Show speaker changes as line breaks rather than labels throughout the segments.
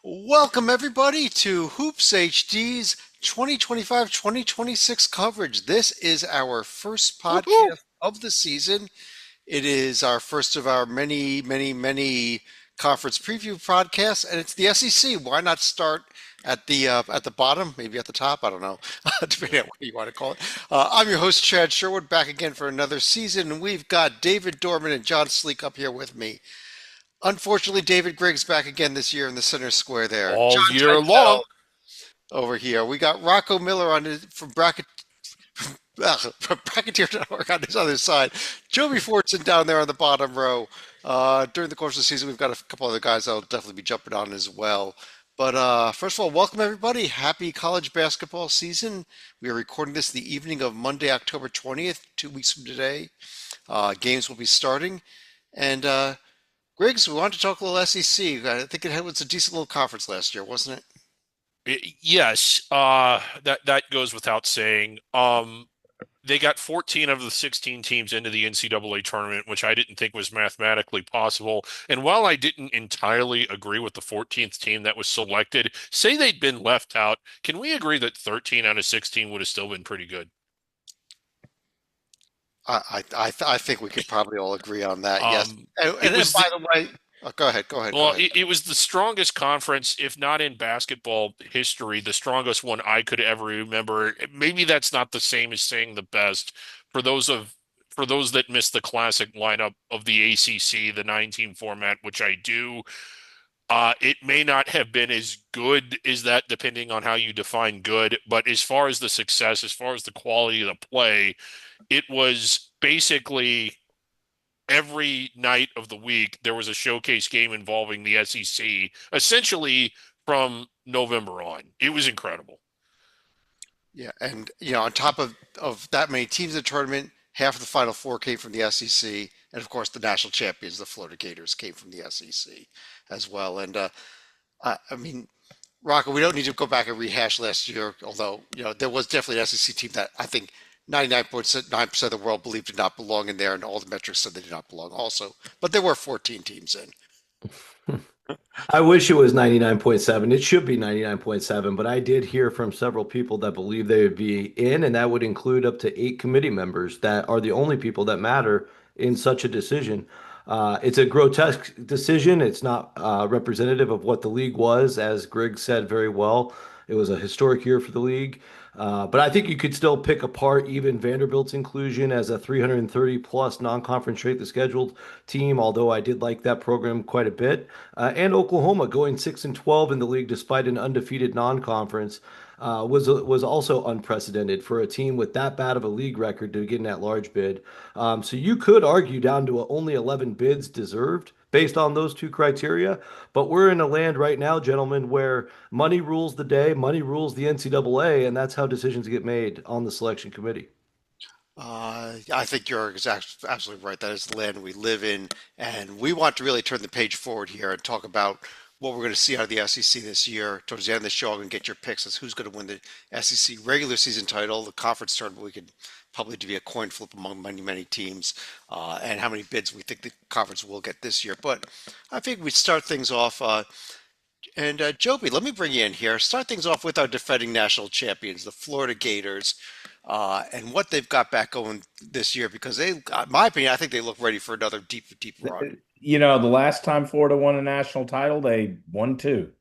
Welcome everybody to Hoops HD's 2025-2026 coverage. This is our first
Woohoo!
podcast of the season. It is our first of our many conference preview podcasts, and it's the SEC. Why not start at the bottom, maybe at the top? I don't know, depending on what you want to call it. I'm your host Chad Sherwood, back again for another season, and we've got David Dorman and John Sleek up here with me. Unfortunately, David Griggs back again this year in the center square there.
All
John
year
Teichel
long.
over here. We got Rocco Miller on his, from Bracket from Bracketeer.org on his other side. Joby Fortson down there on the bottom row. During the course of the season, we've got a couple other guys that'll definitely be jumping on as well. But first of all, welcome everybody. Happy college basketball season. We are recording this the evening of Monday, October 20th, 2 weeks from today. Games will be starting. And Griggs, we wanted to talk a little SEC. I think it was a decent little conference last year, wasn't it?
Yes, that goes without saying. They got 14 of the 16 teams into the NCAA tournament, which I didn't think was mathematically possible. And while I didn't entirely agree with the 14th team that was selected, say they'd been left out, can we agree that 13 out of 16 would have still been pretty good?
I think we could probably all agree on that. Yes.
It
And
was the
by the way, go
Well,
ahead.
it was the strongest conference, if not in basketball history, the strongest one I could ever remember. Maybe that's not the same as saying the best for those that missed the classic lineup of the ACC, the 19 format, which I do. It may not have been as good as that, depending on how you define good, but as far as the success, as far as the quality of the play, it was basically every night of the week there was a showcase game involving the SEC, essentially from November on. It was incredible.
Yeah, and on top of that many teams in the tournament, half of the Final Four came from the SEC, and of course the national champions, the Florida Gators, came from the SEC as well. And I mean, Rocco, we don't need to go back and rehash last year, although there was definitely an SEC team that I think 99.9% of the world believed did not belong in there, and all the metrics said they did not belong also. But there were 14 teams in.
I wish it was 99.7. It should be 99.7, but I did hear from several people that believe they would be in, and that would include up to 8 committee members that are the only people that matter in such a decision. It's a grotesque decision. It's not representative of what the league was, as Greg said very well. It was a historic year for the league. But I think you could still pick apart even Vanderbilt's inclusion as a 330 plus non-conference strength of scheduled team, although I did like that program quite a bit. And Oklahoma going 6-12 in the league despite an undefeated non-conference was also unprecedented for a team with that bad of a league record to get in that large bid. So you could argue down to only 11 bids deserved based on those two criteria. But we're in a land right now, gentlemen, where money rules the day, money rules the NCAA, and that's how decisions get made on the selection committee.
I think you're absolutely right. That is the land we live in, and we want to really turn the page forward here and talk about what we're going to see out of the SEC this year. Towards the end of the show, I'm going to get your picks as who's going to win the SEC regular season title, the conference tournament. We could probably do a coin flip among many teams, and how many bids we think the conference will get this year. But I think we start things off. And Joby, let me bring you in here. Start things off with our defending national champions, the Florida Gators, and what they've got back going this year. Because they, in my opinion, I think they look ready for another deep run.
The last time Florida won a national title, they won two.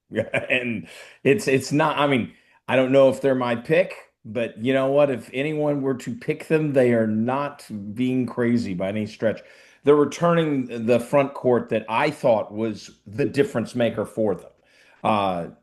And it's not, I mean, I don't know if they're my pick, but you know what? If anyone were to pick them, they are not being crazy by any stretch. They're returning the front court that I thought was the difference maker for them.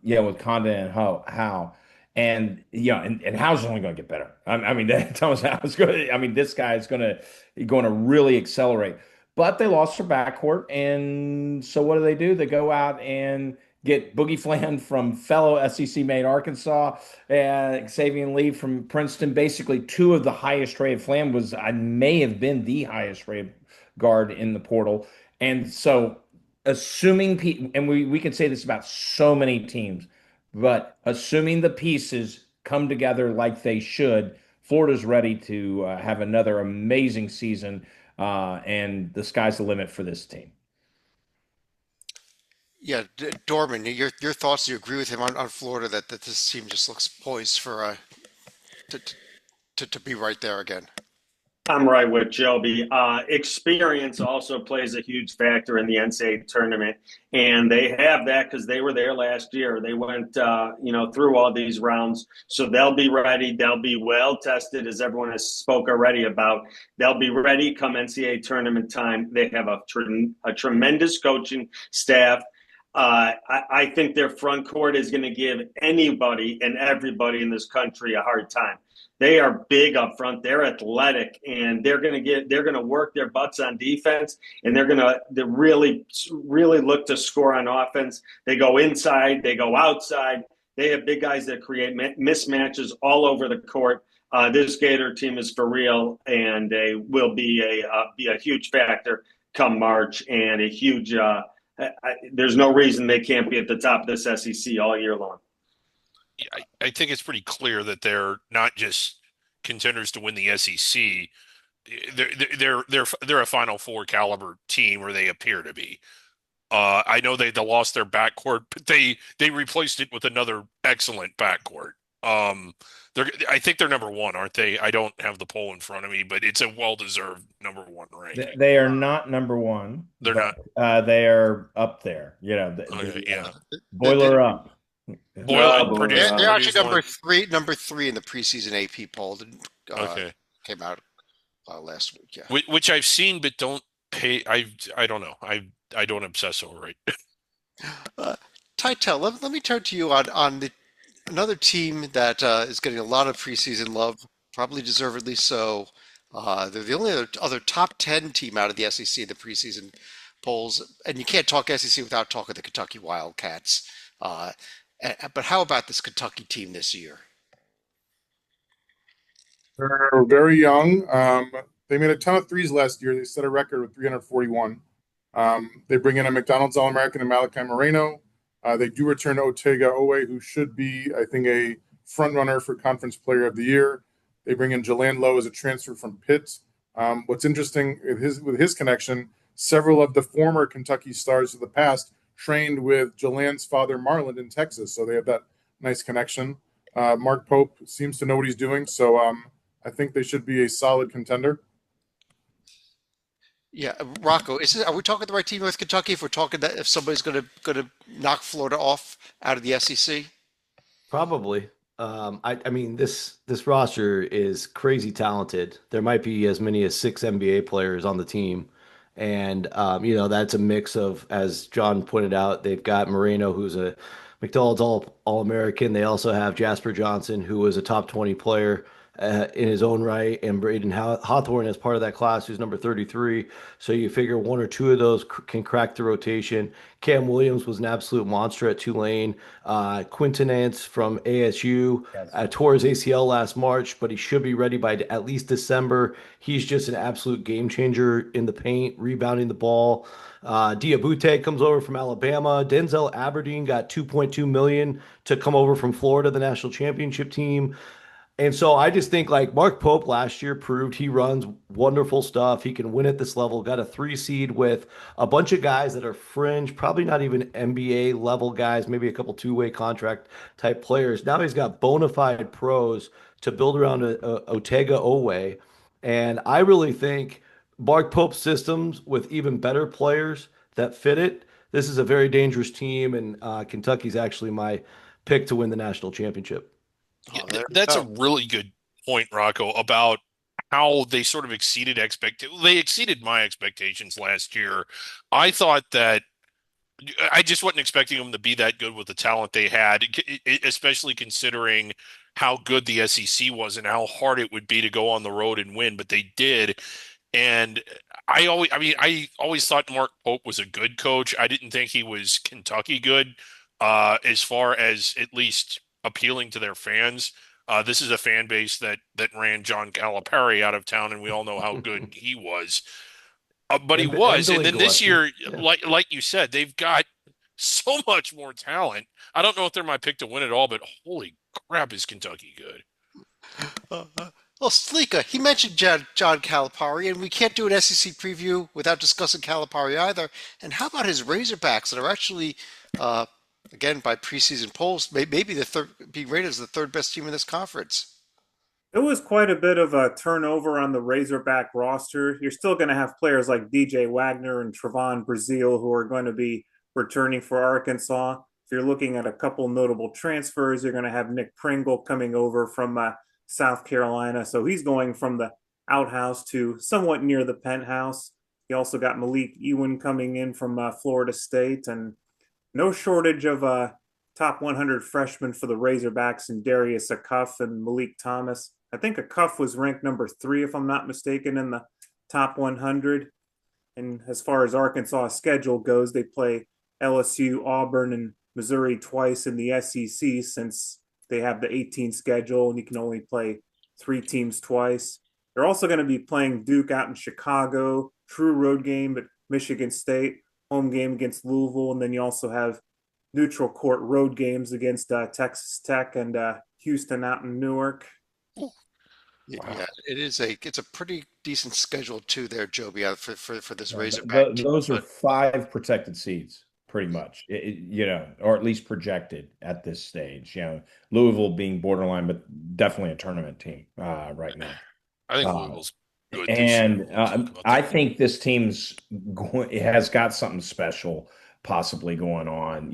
With Condon and Howe. And Howe's only going to get better. I mean, Thomas Howe's going. I mean, this guy is going to really accelerate. But they lost their backcourt, and so what do? They go out and get Boogie Fland from fellow SEC mate Arkansas, Xavier Lee from Princeton. Basically, two of the highest rated. Fland was, I may have been the highest rated guard in the portal, and so and we can say this about so many teams, but assuming the pieces come together like they should, Florida's ready to have another amazing season, and the sky's the limit for this team.
Yeah, Dorman, your thoughts? Do you agree with him on Florida that this team just looks poised for to, to be right there again?
I'm right with Joby. Experience also plays a huge factor in the NCAA tournament, and they have that because they were there last year. They went, through all these rounds, so they'll be ready. They'll be well tested, as everyone has spoke already about. They'll be ready come NCAA tournament time. They have a tremendous coaching staff. I think their front court is going to give anybody and everybody in this country a hard time. They are big up front. They're athletic, and they're going to work their butts on defense, and they're going to really look to score on offense. They go inside, they go outside. They have big guys that create mismatches all over the court. This Gator team is for real, and they will be a huge factor come March, and a huge. There's no reason they can't be at the top of this SEC all year long.
I think it's pretty clear that they're not just contenders to win the SEC. They're a Final Four caliber team, or they appear to be. I know they lost their backcourt, but they replaced it with another excellent backcourt. I think they're number one, aren't they? I don't have the poll in front of me, but it's a well-deserved number one ranking.
They are not number one.
They're
but,
not.
they are up there.
Yeah.
Boiler up.
They're actually number three in the preseason AP poll that
Okay.
came out last week. Yeah,
Which I've seen, but don't pay. I don't know. I don't obsess over it.
Titel, let me turn to you on another team that is getting a lot of preseason love, probably deservedly so. They're the only other top 10 team out of the SEC in the preseason polls, and you can't talk SEC without talking the Kentucky Wildcats. But how about this Kentucky team this year?
They're very young. They made a ton of threes last year. They set a record with 341. They bring in a McDonald's All-American and Malachi Moreno. They do return Otega Owe, who should be, I think, a front runner for Conference Player of the Year. They bring in Jalan Lowe as a transfer from Pitt. What's interesting with his connection, several of the former Kentucky stars of the past trained with Jalan's father, Marlon, in Texas. So they have that nice connection. Mark Pope seems to know what he's doing. So I think they should be a solid contender.
Yeah, Rocco, are we talking the right team with Kentucky if we're talking that if somebody's gonna knock Florida off out of the SEC?
Probably. I mean, this roster is crazy talented. There might be as many as 6 NBA players on the team. And that's a mix of, as John pointed out, they've got Moreno, who's a McDonald's All-American. They also have Jasper Johnson, who was a top 20 player in his own right, and Braden Hawthorne as part of that class, who's number 33. So you figure one or two of those can crack the rotation. Cam Williams was an absolute monster at Tulane. Quinton Nance from ASU tore his ACL last March, but he should be ready by at least December. He's just an absolute game changer in the paint, rebounding the ball. Diabute comes over from Alabama. Denzel Aberdeen got $2.2 million to come over from Florida, the national championship team. And so I just think like Mark Pope last year proved he runs wonderful stuff. He can win at this level. Got a 3 seed with a bunch of guys that are fringe, probably not even NBA level guys, maybe a couple two-way contract type players. Now he's got bona fide pros to build around Otega Owe. And I really think Mark Pope's systems with even better players that fit it, this is a very dangerous team. And Kentucky's actually my pick to win the national championship.
Yeah, that's a really good point, Rocco, about how they sort of exceeded They exceeded my expectations last year. I thought that I just wasn't expecting them to be that good with the talent they had, especially considering how good the SEC was and how hard it would be to go on the road and win, but they did. And I always thought Mark Pope was a good coach. I didn't think he was Kentucky good, as far as at least appealing to their fans. This is a fan base that ran John Calipari out of town, and we all know how good he was. But he was, and then this year, like you said, they've got so much more talent. I don't know if they're my pick to win it all, but holy crap, is Kentucky good?
Well, Slika, he mentioned John Calipari, and we can't do an SEC preview without discussing Calipari either. And how about his Razorbacks that are actually, uh, again, by preseason polls, maybe the third, being rated as the third best team in this conference?
It was quite a bit of a turnover on the Razorback roster. You're still going to have players like DJ Wagner and Trevon Brazile who are going to be returning for Arkansas. If you're looking at a couple notable transfers, you're going to have Nick Pringle coming over from South Carolina. So he's going from the outhouse to somewhat near the penthouse. You also got Malik Ewan coming in from Florida State, and no shortage of top 100 freshmen for the Razorbacks and Darius Acuff and Malik Thomas. I think Acuff was ranked number 3, if I'm not mistaken, in the top 100. And as far as Arkansas' schedule goes, they play LSU, Auburn, and Missouri twice in the SEC since they have the 18 schedule and you can only play 3 teams twice. They're also going to be playing Duke out in Chicago, true road game at Michigan State, home game against Louisville, and then you also have neutral court road games against Texas Tech and Houston out in Newark.
Yeah, it's a pretty decent schedule too there, Joby, for this Razorback team.
Those are
But
5 protected seeds, pretty much, or at least projected at this stage. Louisville being borderline, but definitely a tournament team right now.
I think
Uh,
Louisville's good this
And
year. We'll talk about
I
that.
think this team's it has got something special possibly going on.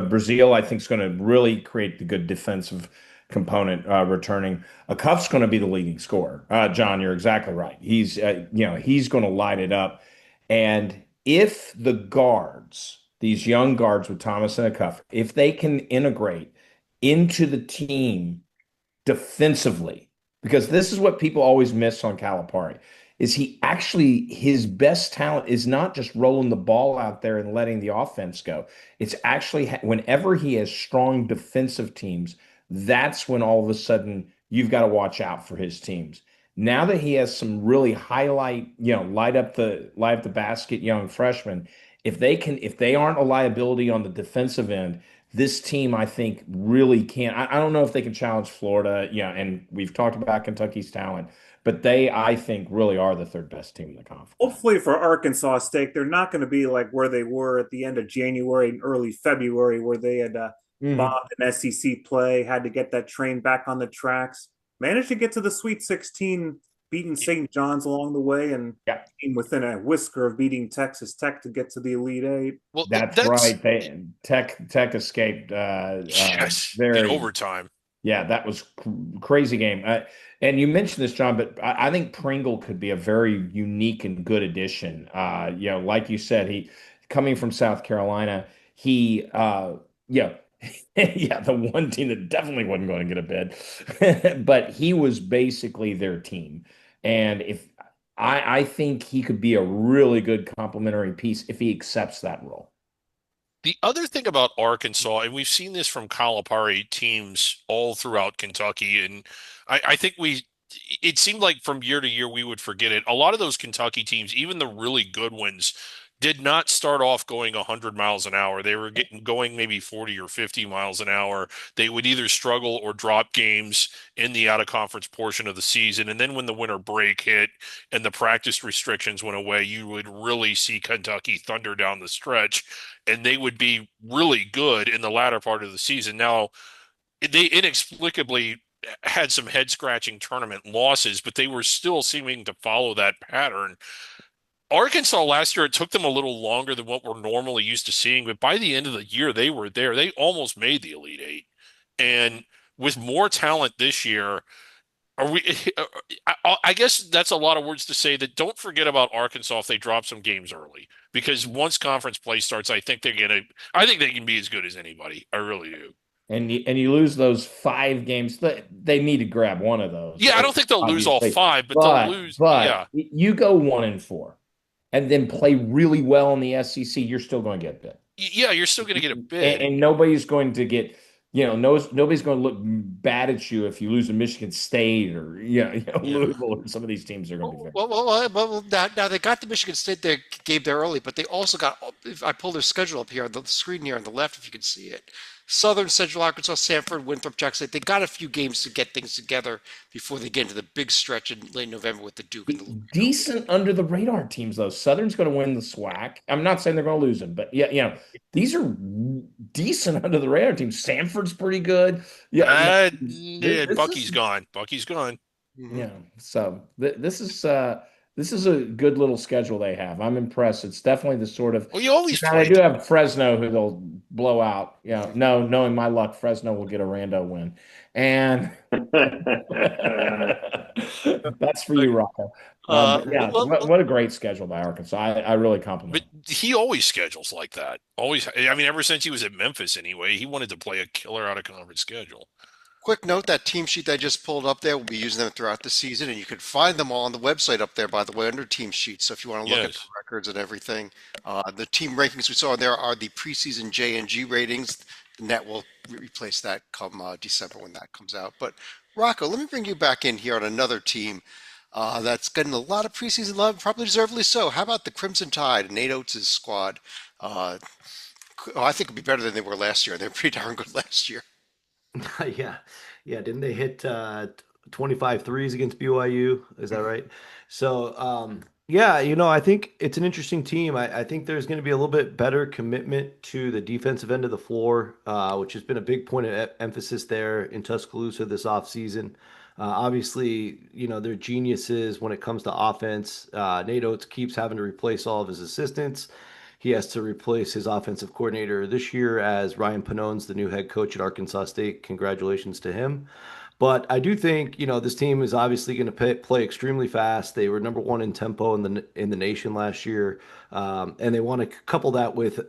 Brazil, I think, is going to really create the good defensive component returning. Cuff's going to be the leading scorer. John, you're exactly right. He's going to light it up. And if the guards, these young guards with Thomas and Cuff, if they can integrate into the team defensively, because this is what people always miss on Calipari, is he actually, his best talent is not just rolling the ball out there and letting the offense go. It's actually whenever he has strong defensive teams, that's when all of a sudden you've got to watch out for his teams. Now that he has some really light up the basket young freshmen, if they aren't a liability on the defensive end, this team, I think, really can. I don't know if they can challenge Florida. Yeah, and we've talked about Kentucky's talent, but they, I think, really are the third best team in the conference.
Hopefully for Arkansas State, they're not going to be like where they were at the end of January and early February, where they had bombed an SEC play, had to get that train back on the tracks, managed to get to the Sweet 16, beating St. John's along the way, and
Yeah.
came within a whisker of beating Texas Tech to get to the Elite Eight.
Well,
That's right. Tech escaped
yes, in
very
overtime.
Yeah, that was crazy game. And you mentioned this, John, but I think Pringle could be a very unique and good addition. Like you said, he coming from South Carolina, yeah, the one team that definitely wasn't going to get a bid, but he was basically their team. And if I think he could be a really good complementary piece if he accepts that role.
The other thing about Arkansas, and we've seen this from Calipari teams all throughout Kentucky, and I think it seemed like from year to year we would forget it. A lot of those Kentucky teams, even the really good ones, did not start off going 100 miles an hour. They were going maybe 40 or 50 miles an hour. They would either struggle or drop games in the out of conference portion of the season. And then when the winter break hit and the practice restrictions went away, you would really see Kentucky thunder down the stretch, and they would be really good in the latter part of the season. Now, they inexplicably had some head scratching tournament losses, but they were still seeming to follow that pattern. Arkansas last year, it took them a little longer than what we're normally used to seeing, but by the end of the year, they were there. They almost made the Elite Eight. And with more talent this year, are we? I guess that's a lot of words to say that don't forget about Arkansas if they drop some games early, because once conference play starts, I think I think they can be as good as anybody. I really do.
And you lose those 5 games. They need to grab one of those.
Yeah, I don't think they'll lose all
Obviously.
5, but they'll lose.
But
Yeah,
you go 1-4 and then play really well in the SEC, you're still going to get bit.
yeah, you're still going to get a bid.
And nobody's going to get nobody's going to look bad at you if you lose to Michigan State or Louisville, or some of these teams are going to be very.
Well, now they got the Michigan State game there early, but they also got. If I pull their schedule up here on the screen here on the left, if you can see it, Southern, Central Arkansas, Sanford, Winthrop, Jackson State. They got a few games to get things together before they get into the big stretch in late November with the Duke and the
Decent under the radar teams though. Southern's going to win the SWAC. I'm not saying they're going to lose them, but these are decent under the radar teams. Sanford's pretty good.
Bucky's gone. Bucky's gone.
Yeah. So this is a good little schedule they have. I'm impressed. It's definitely the sort of.
Well, you always
now they do have Fresno who they'll blow out. No, knowing my luck, Fresno will get a rando win, and that's for you, Rocco. What a great schedule by Arkansas. I really compliment him.
But he always schedules like that. Always. I mean, ever since he was at Memphis anyway, he wanted to play a killer out of conference schedule.
Quick note, that team sheet that I just pulled up there, we'll be using them throughout the season, and you can find them all on the website up there, by the way, under team sheets. So if you want to look at the records and everything, the team rankings we saw there are the preseason J&G ratings. The net will replace that come December when that comes out. But Rocco, let me bring you back in here on another team that's getting a lot of preseason love, probably deservedly so. How about the Crimson Tide, Nate Oates' squad? I think it'll be better than they were last year. They were pretty darn good last year.
Yeah. Didn't they hit 25 threes against BYU? Is that right? So, I think it's an interesting team. I think there's going to be a little bit better commitment to the defensive end of the floor, which has been a big point of emphasis there in Tuscaloosa this offseason. Obviously, they're geniuses when it comes to offense. Nate Oates keeps having to replace all of his assistants. He has to replace his offensive coordinator this year as Ryan Panone's the new head coach at Arkansas State. Congratulations to him. But I do think, this team is obviously going to play extremely fast. They were number one in tempo in the nation last year. And they want to couple that with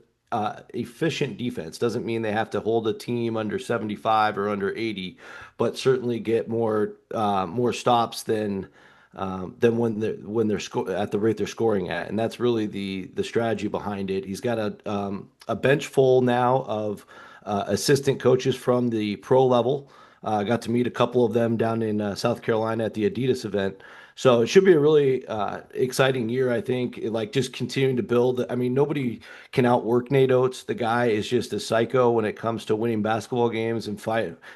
efficient defense. Doesn't mean they have to hold a team under 75 or under 80, but certainly get more stops than when they're at the rate they're scoring at, and that's really the strategy behind it. He's got a bench full now of assistant coaches from the pro level. Got to meet a couple of them down in South Carolina at the Adidas event. So it should be a really exciting year, I think. Just continuing to build. I mean, nobody can outwork Nate Oates. The guy is just a psycho when it comes to winning basketball games and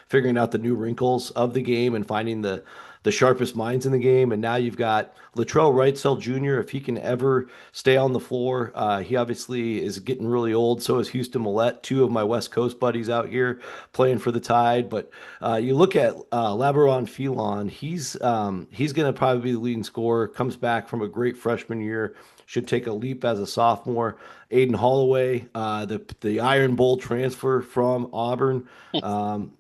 figuring out the new wrinkles of the game and finding the sharpest minds in the game. And now you've got Latrell Wrightsell Jr. If he can ever stay on the floor, he obviously is getting really old. So is Houston Millette, two of my West Coast buddies out here playing for the Tide. But you look at Labaron Phelan, he's going to probably be the leading scorer, comes back from a great freshman year, should take a leap as a sophomore. Aiden Holloway, the Iron Bowl transfer from Auburn,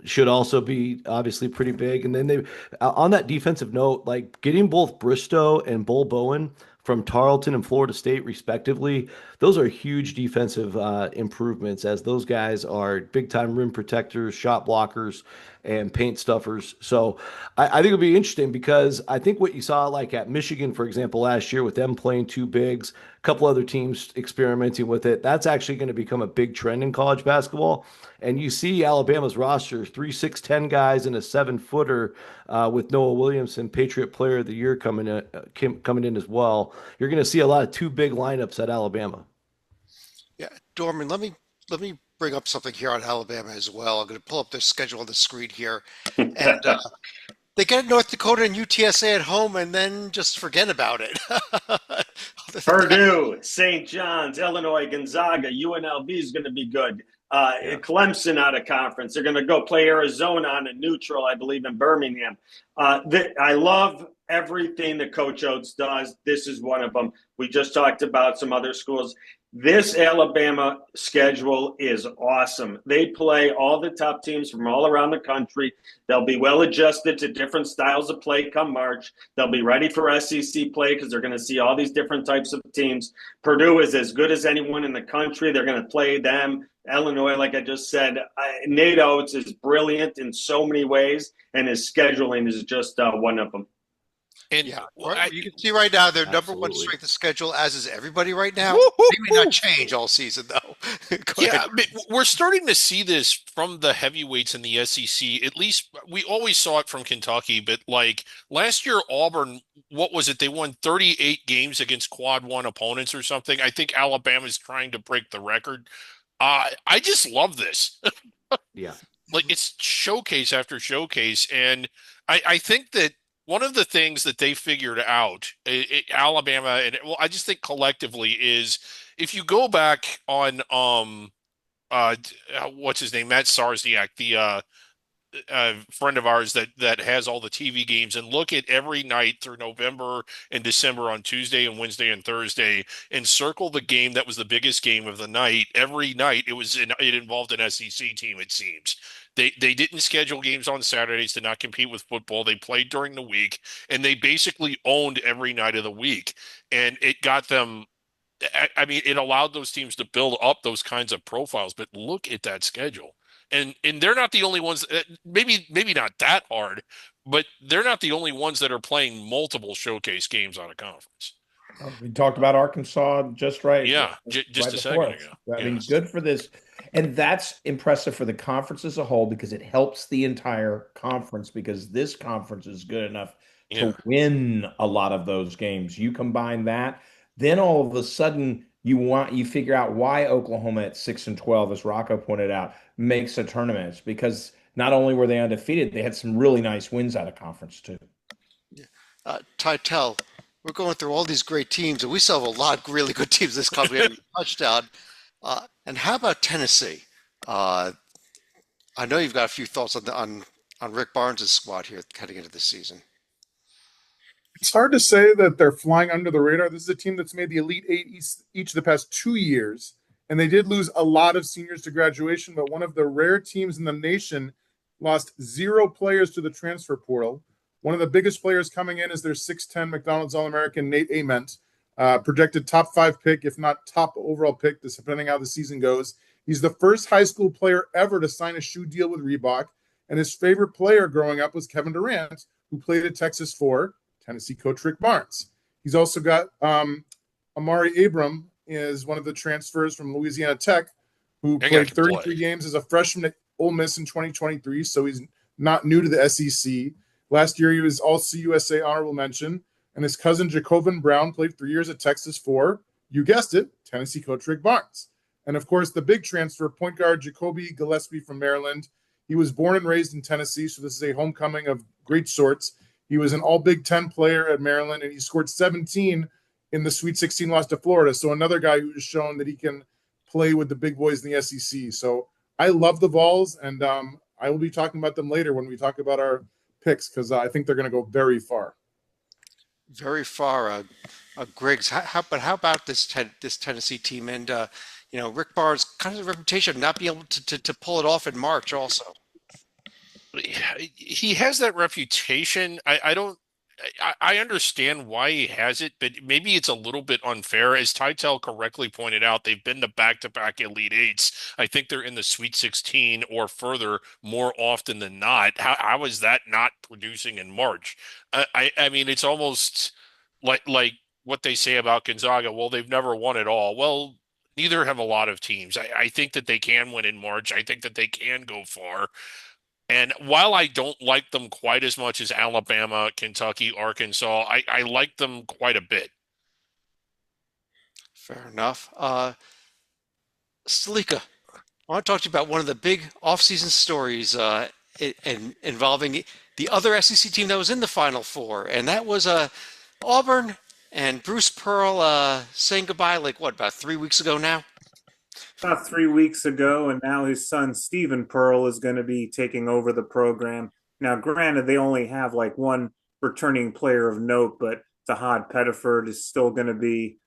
should also be obviously pretty big. And then they, on that defensive note, getting both Bristow and Bull Bowen from Tarleton and Florida State, respectively, those are huge defensive improvements, as those guys are big-time rim protectors, shot blockers, and paint stuffers. So I think it'll be interesting, because I think what you saw at Michigan, for example, last year with them playing two bigs, a couple other teams experimenting with it, that's actually going to become a big trend in college basketball. And you see Alabama's roster, 3 6'10" guys and a 7-footer with Noah Williamson, Patriot Player of the Year, coming in as well. You're going to see a lot of two big lineups at Alabama.
Yeah, Dorman, let me bring up something here on Alabama as well. I'm going to pull up their schedule on the screen here, and they get North Dakota and UTSA at home, and then just forget about it.
Purdue, St. John's, Illinois, Gonzaga, UNLV is going to be good. Clemson out of conference. They're going to go play Arizona on a neutral, I believe, in Birmingham. I love everything that Coach Oates does. This is one of them. We just talked about some other schools. This Alabama schedule is awesome. They play all the top teams from all around the country. They'll be well adjusted to different styles of play come March. They'll be ready for SEC play because they're going to see all these different types of teams. Purdue is as good as anyone in the country. They're going to play them. Illinois, like I just said, Nate Oates is brilliant in so many ways, and his scheduling is just one of them.
And you can see right now their number one strength of schedule, as is everybody right now.
Woo-hoo-hoo.
Maybe not change all season though. Go ahead.
Yeah, but we're starting to see this from the heavyweights in the SEC. At least we always saw it from Kentucky, but like last year, Auburn, what was it? They won 38 games against quad one opponents or something. I think Alabama's trying to break the record. I just love this.
Yeah.
Like it's showcase after showcase, and I think that one of the things that they figured out, Alabama, and well, I just think collectively is if you go back on what's his name, Matt Sarsniak, the friend of ours that has all the TV games, and look at every night through November and December on Tuesday and Wednesday and Thursday, and circle the game that was the biggest game of the night. Every night it involved an SEC team. It seems they didn't schedule games on Saturdays to not compete with football. They played during the week, and they basically owned every night of the week, and it got them. I mean, it allowed those teams to build up those kinds of profiles. But look at that schedule, and they're not the only ones. Maybe not that hard, but they're not the only ones that are playing multiple showcase games on a conference.
We talked about Arkansas just
Yeah, just
right
a
before
second
us.
ago.
I mean,
Yes.
good for this. And that's impressive for the conference as a whole because it helps the entire conference because this conference is good enough
Yeah.
to win a lot of those games. You combine that, then all of a sudden you figure out why Oklahoma at 6-12, as Rocco pointed out, makes a tournament. It's because not only were they undefeated, they had some really nice wins out of conference too.
Tytel, we're going through all these great teams, and we still have a lot of really good teams this country. We haven't touched on. And how about Tennessee? I know you've got a few thoughts on Rick Barnes' squad here heading into this season.
It's hard to say that they're flying under the radar. This is a team that's made the Elite Eight each of the past 2 years, and they did lose a lot of seniors to graduation, but one of the rare teams in the nation lost 0 players to the transfer portal. One of the biggest players coming in is their 6'10 McDonald's All-American Nate Ament, projected top 5 pick, if not top overall pick, depending how the season goes. He's the first high school player ever to sign a shoe deal with Reebok, and his favorite player growing up was Kevin Durant, who played at Texas for Tennessee coach Rick Barnes. He's also got Amari Abram is one of the transfers from Louisiana Tech, who played 33 games as a freshman at Ole Miss in 2023, so he's not new to the SEC. Last year, he was All-CUSA honorable mention, and his cousin Jacobin Brown played 3 years at Texas for, you guessed it, Tennessee coach Rick Barnes. And, of course, the big transfer, point guard Jacoby Gillespie from Maryland. He was born and raised in Tennessee, so this is a homecoming of great sorts. He was an all-Big Ten player at Maryland, and he scored 17 in the Sweet 16 loss to Florida. So another guy who has shown that he can play with the big boys in the SEC. So I love the Vols, and I will be talking about them later when we talk about our picks because I think they're going to go very far.
Very far, Griggs. How about this Tennessee team and Rick Barnes kind of a reputation of not being able to pull it off in March also.
He has that reputation. I understand why he has it, but maybe it's a little bit unfair. As Tytel correctly pointed out, they've been to back-to-back Elite Eights. I think they're in the Sweet 16 or further more often than not. How is that not producing in March? I mean, it's almost like what they say about Gonzaga. Well, they've never won it all. Well, neither have a lot of teams. I think that they can win in March. I think that they can go far. And while I don't like them quite as much as Alabama, Kentucky, Arkansas, I like them quite a bit.
Fair enough. Salika, I want to talk to you about one of the big offseason stories involving the other SEC team that was in the Final Four, and that was Auburn and Bruce Pearl saying goodbye, about 3 weeks ago now?
About 3 weeks ago, and now his son Stephen Pearl is going to be taking over the program. Now, granted, they only have one returning player of note, but Tahad Pettiford is still going to be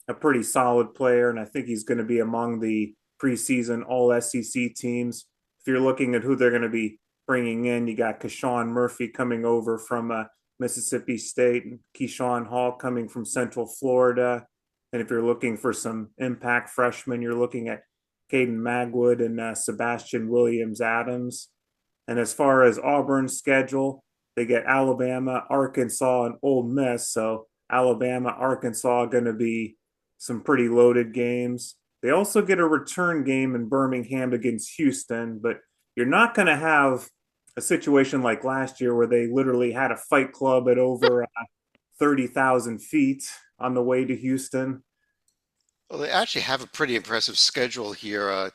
a pretty solid player, and I think he's going to be among the preseason All-SEC teams. If you're looking at who they're going to be bringing in, you got Keshawn Murphy coming over from Mississippi State, and Keyshawn Hall coming from Central Florida. And if you're looking for some impact freshmen, you're looking at Caden Magwood and Sebastian Williams-Adams. And as far as Auburn's schedule, they get Alabama, Arkansas, and Ole Miss. So Alabama, Arkansas are going to be some pretty loaded games. They also get a return game in Birmingham against Houston, but you're not going to have a situation like last year where they literally had a fight club at over 30,000 feet on the way to Houston.
Well, they actually have a pretty impressive schedule here.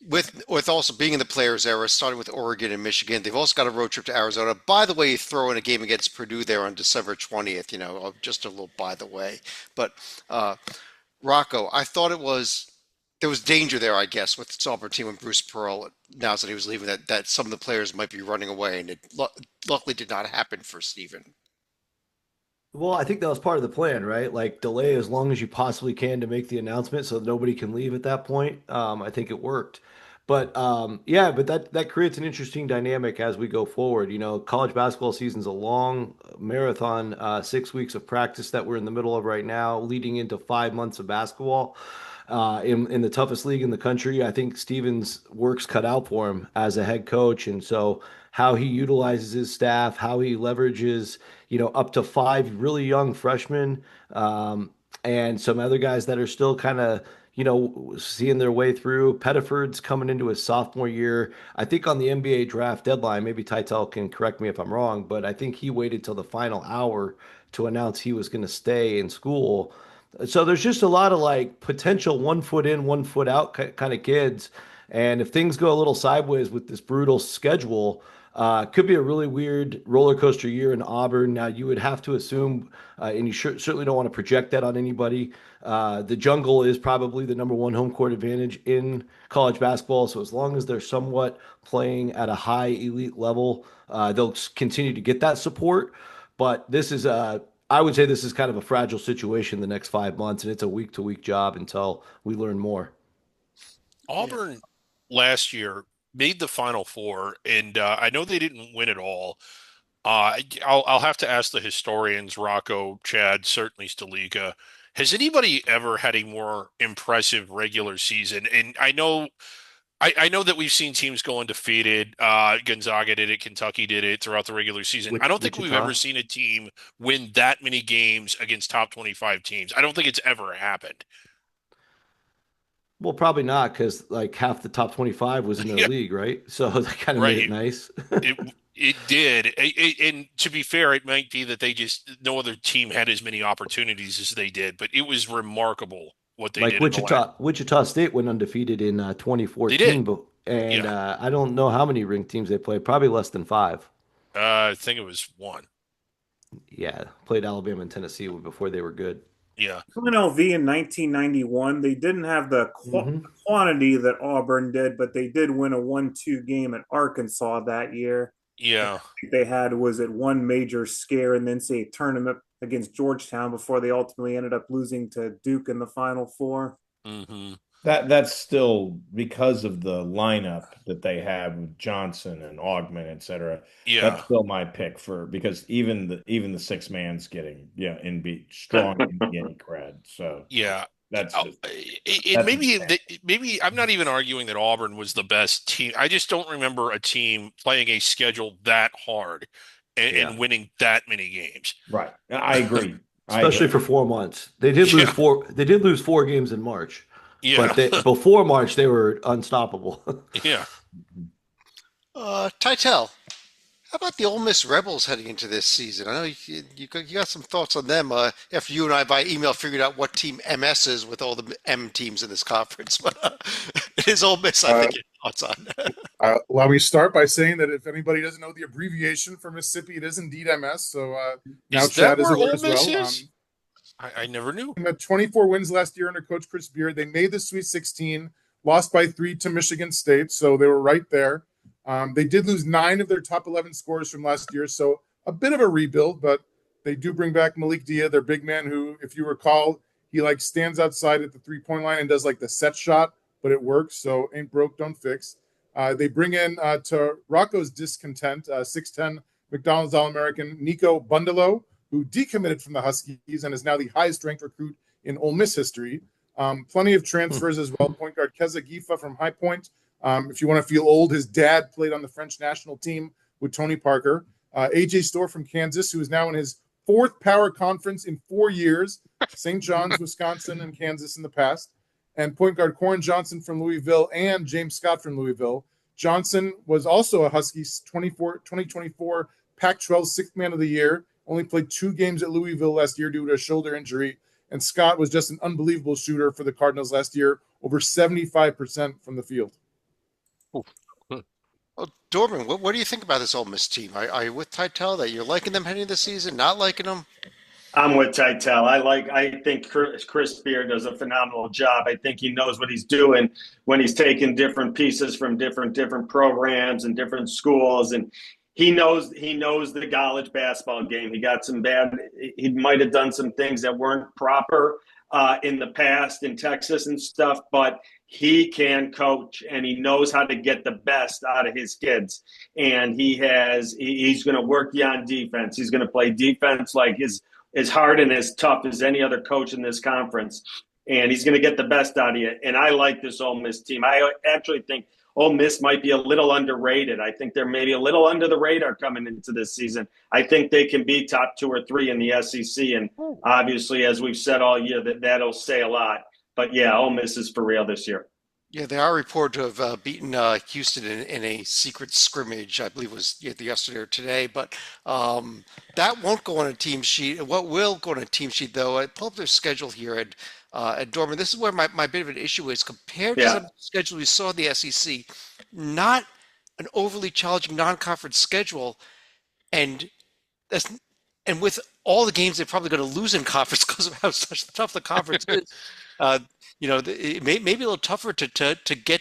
With also being in the Players era, starting with Oregon and Michigan, they've also got a road trip to Arizona. By the way, you throw in a game against Purdue there on December 20th. Just a little by the way. But Rocco, I thought there was danger there, I guess, with the Auburn team when Bruce Pearl announced that he was leaving. That some of the players might be running away, and it luckily did not happen for Stephen.
Well, I think that was part of the plan, right? Like delay as long as you possibly can to make the announcement so nobody can leave at that point. I think it worked. But yeah, but that creates an interesting dynamic as we go forward. College basketball season's a long marathon, 6 weeks of practice that we're in the middle of right now, leading into 5 months of basketball. In the toughest league in the country, I think Stevens' work's cut out for him as a head coach, and so how he utilizes his staff, how he leverages, up to five really young freshmen, and some other guys that are still kind of, seeing their way through. Pettiford's coming into his sophomore year. I think on the NBA draft deadline, maybe Titel can correct me if I'm wrong, but I think he waited till the final hour to announce he was going to stay in school. So there's just a lot of like potential 1 foot in, 1 foot out kind of kids. And if things go a little sideways with this brutal schedule, could be a really weird roller coaster year in Auburn. Now, you would have to assume, and you certainly don't want to project that on anybody. The jungle is probably the number one home court advantage in college basketball. So as long as they're somewhat playing at a high elite level, they'll continue to get that support. But I would say this is kind of a fragile situation the next 5 months, and it's a week to week job until we learn more.
Auburn last year made the Final Four, and I know they didn't win it all. I'll have to ask the historians, Rocco, Chad, certainly Staliga. Has anybody ever had a more impressive regular season? And I know that we've seen teams go undefeated. Gonzaga did it, Kentucky did it throughout the regular season. I don't think we've ever seen a team win that many games against top 25 teams. I don't think it's ever happened.
Well, probably not because like half the top 25 was in their
Yeah,
league, right? So that kind of made it
right.
nice.
It did. And to be fair, it might be that no other team had as many opportunities as they did, but it was remarkable what they
Like
did in the last.
Wichita State went undefeated in
They did.
2014, and
Yeah.
I don't know how many ranked teams they played. Probably less than five.
I think it was one.
Yeah, played Alabama and Tennessee before they were good.
Yeah.
UNLV in 1991, they didn't have the
Hmm.
quantity that Auburn did, but they did win a 1-2 game at Arkansas that year.
Yeah.
They had was it one major scare in the NCAA tournament against Georgetown before they ultimately ended up losing to Duke in the Final Four.
Hmm.
That's still because of the lineup that they have with Johnson and Augment, et cetera.
Yeah.
That's still my pick because even the six man's getting strong NBA cred. So
Yeah.
that's
Oh,
just
and
that's insane.
maybe I'm not even arguing that Auburn was the best team. I just don't remember a team playing a schedule that hard
Yeah,
and winning that many games.
Right. I agree.
especially for 4 months. They did lose
Yeah.
four. They did lose 4 games in March,
Yeah.
but before March they were unstoppable.
Yeah.
Titel, how about the Ole Miss Rebels heading into this season? I know you got some thoughts on them after you and I by email figured out what team MS is with all the M teams in this conference. But it is Ole Miss, I think, your thoughts on.
Allow me to start by saying that if anybody doesn't know the abbreviation for Mississippi, it is indeed MS. So now
Is
Chad
that
is
where
aware
Ole
as
Miss
well.
is? I never knew.
Had 24 wins last year under Coach Chris Beard. They made the Sweet 16, lost by 3 to Michigan State, so they were right there. They did lose 9 of their top 11 scorers from last year, so a bit of a rebuild, but they do bring back Malik Dia, their big man, who, if you recall, he like stands outside at the three-point line and does like the set shot, but it works, so ain't broke, don't fix. They bring in, to Rocco's discontent, 6'10 McDonald's All-American Nico Bundalo, who decommitted from the Huskies and is now the highest ranked recruit in Ole Miss history. Plenty of transfers as well. Point guard Keza Gifa from High Point. If you want to feel old, his dad played on the French national team with Tony Parker. AJ Storr from Kansas, who is now in his fourth power conference in 4 years. St. John's, Wisconsin, and Kansas in the past. And point guard Corin Johnson from Louisville and James Scott from Louisville. Johnson was also a Huskies 2024 Pac-12 Sixth Man of the Year. Only played 2 games at Louisville last year due to a shoulder injury. And Scott was just an unbelievable shooter for the Cardinals last year, over 75% from the field.
Well, Dorman, what do you think about this Ole Miss team? Are you with Tytel that you're liking them heading into the season, not liking them?
I'm with Tytel. I think Chris Beard does a phenomenal job. I think he knows what he's doing when he's taking different pieces from different programs and different schools, and he knows the college basketball game. He might have done some things that weren't proper in the past in Texas and stuff, but he can coach and he knows how to get the best out of his kids. And he's going to work you on defense. He's going to play defense like as hard and as tough as any other coach in this conference. And he's going to get the best out of you. And I like this Ole Miss team. I actually think Ole Miss might be a little underrated. I think they're maybe a little under the radar coming into this season. I think they can be top 2 or 3 in the SEC. And obviously, as we've said all year, that'll say a lot. But yeah, Ole Miss is for real this year.
Yeah, they are reported to have beaten Houston in a secret scrimmage. I believe it was either yesterday or today. But that won't go on a team sheet. What will go on a team sheet, though, I pull up their schedule here at Dorman. This is where my bit of an issue is compared to the schedule we saw in the SEC. Not an overly challenging non-conference schedule, and with all the games they're probably going to lose in conference because of how tough the conference is. It may be a little tougher to get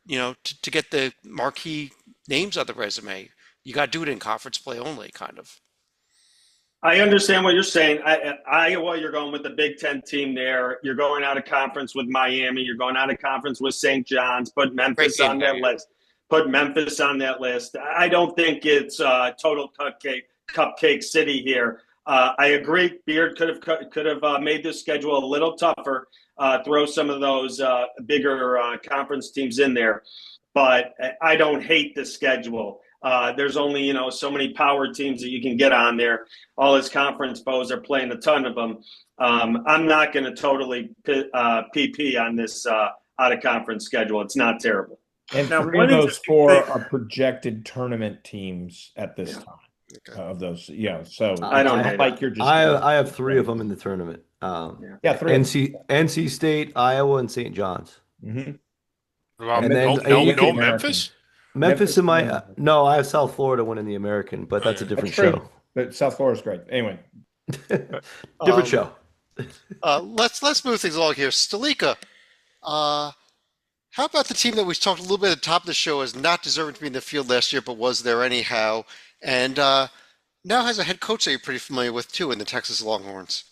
to get the marquee names on the resume. You got to do it in conference play only, kind of.
I understand what you're saying. Iowa, you're going with the Big Ten team there. You're going out of conference with Miami. You're going out of conference with St. John's. Put Memphis on that list. I don't think it's total cupcake city here. I agree. Beard could have made this schedule a little tougher. Throw some of those bigger conference teams in there, but I don't hate the schedule. There's only so many power teams that you can get on there. All his conference foes are playing a ton of them. I'm not going to totally PP on this out of conference schedule. It's not terrible.
And now, 3 of those 4 are projected tournament teams at this time.
Okay.
Of those, so
I don't
like you're just.
I have 3 of them in the tournament. 3. NC State, Iowa, and St. John's.
Mm-hmm.
And then
no Memphis.
Memphis in my no, I have South Florida winning the American, but that's a different show.
But South Florida's great. Anyway,
different show.
Let's move things along here. Stalika, how about the team that we talked a little bit at the top of the show as not deserving to be in the field last year, but was there anyhow, and now has a head coach that you're pretty familiar with too in the Texas Longhorns.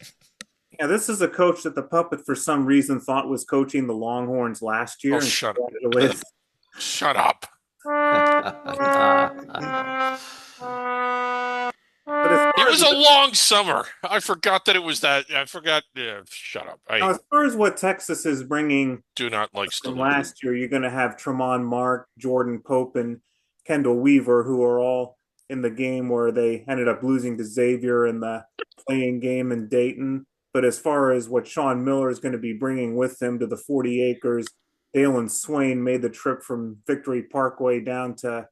Yeah, this is a coach that the Puppet for some reason thought was coaching the Longhorns last year.
Oh, shut up. Shut up. It was a long summer. I forgot that it was that. I forgot. Yeah, shut up.
As far as what Texas is bringing,
Do not like
from last year, you're going to have Tremont Mark, Jordan Pope, and Kendall Weaver, who are all in the game where they ended up losing to Xavier in the playing game in Dayton. But as far as what Sean Miller is going to be bringing with him to the 40 acres, Dalen Swain made the trip from Victory Parkway down to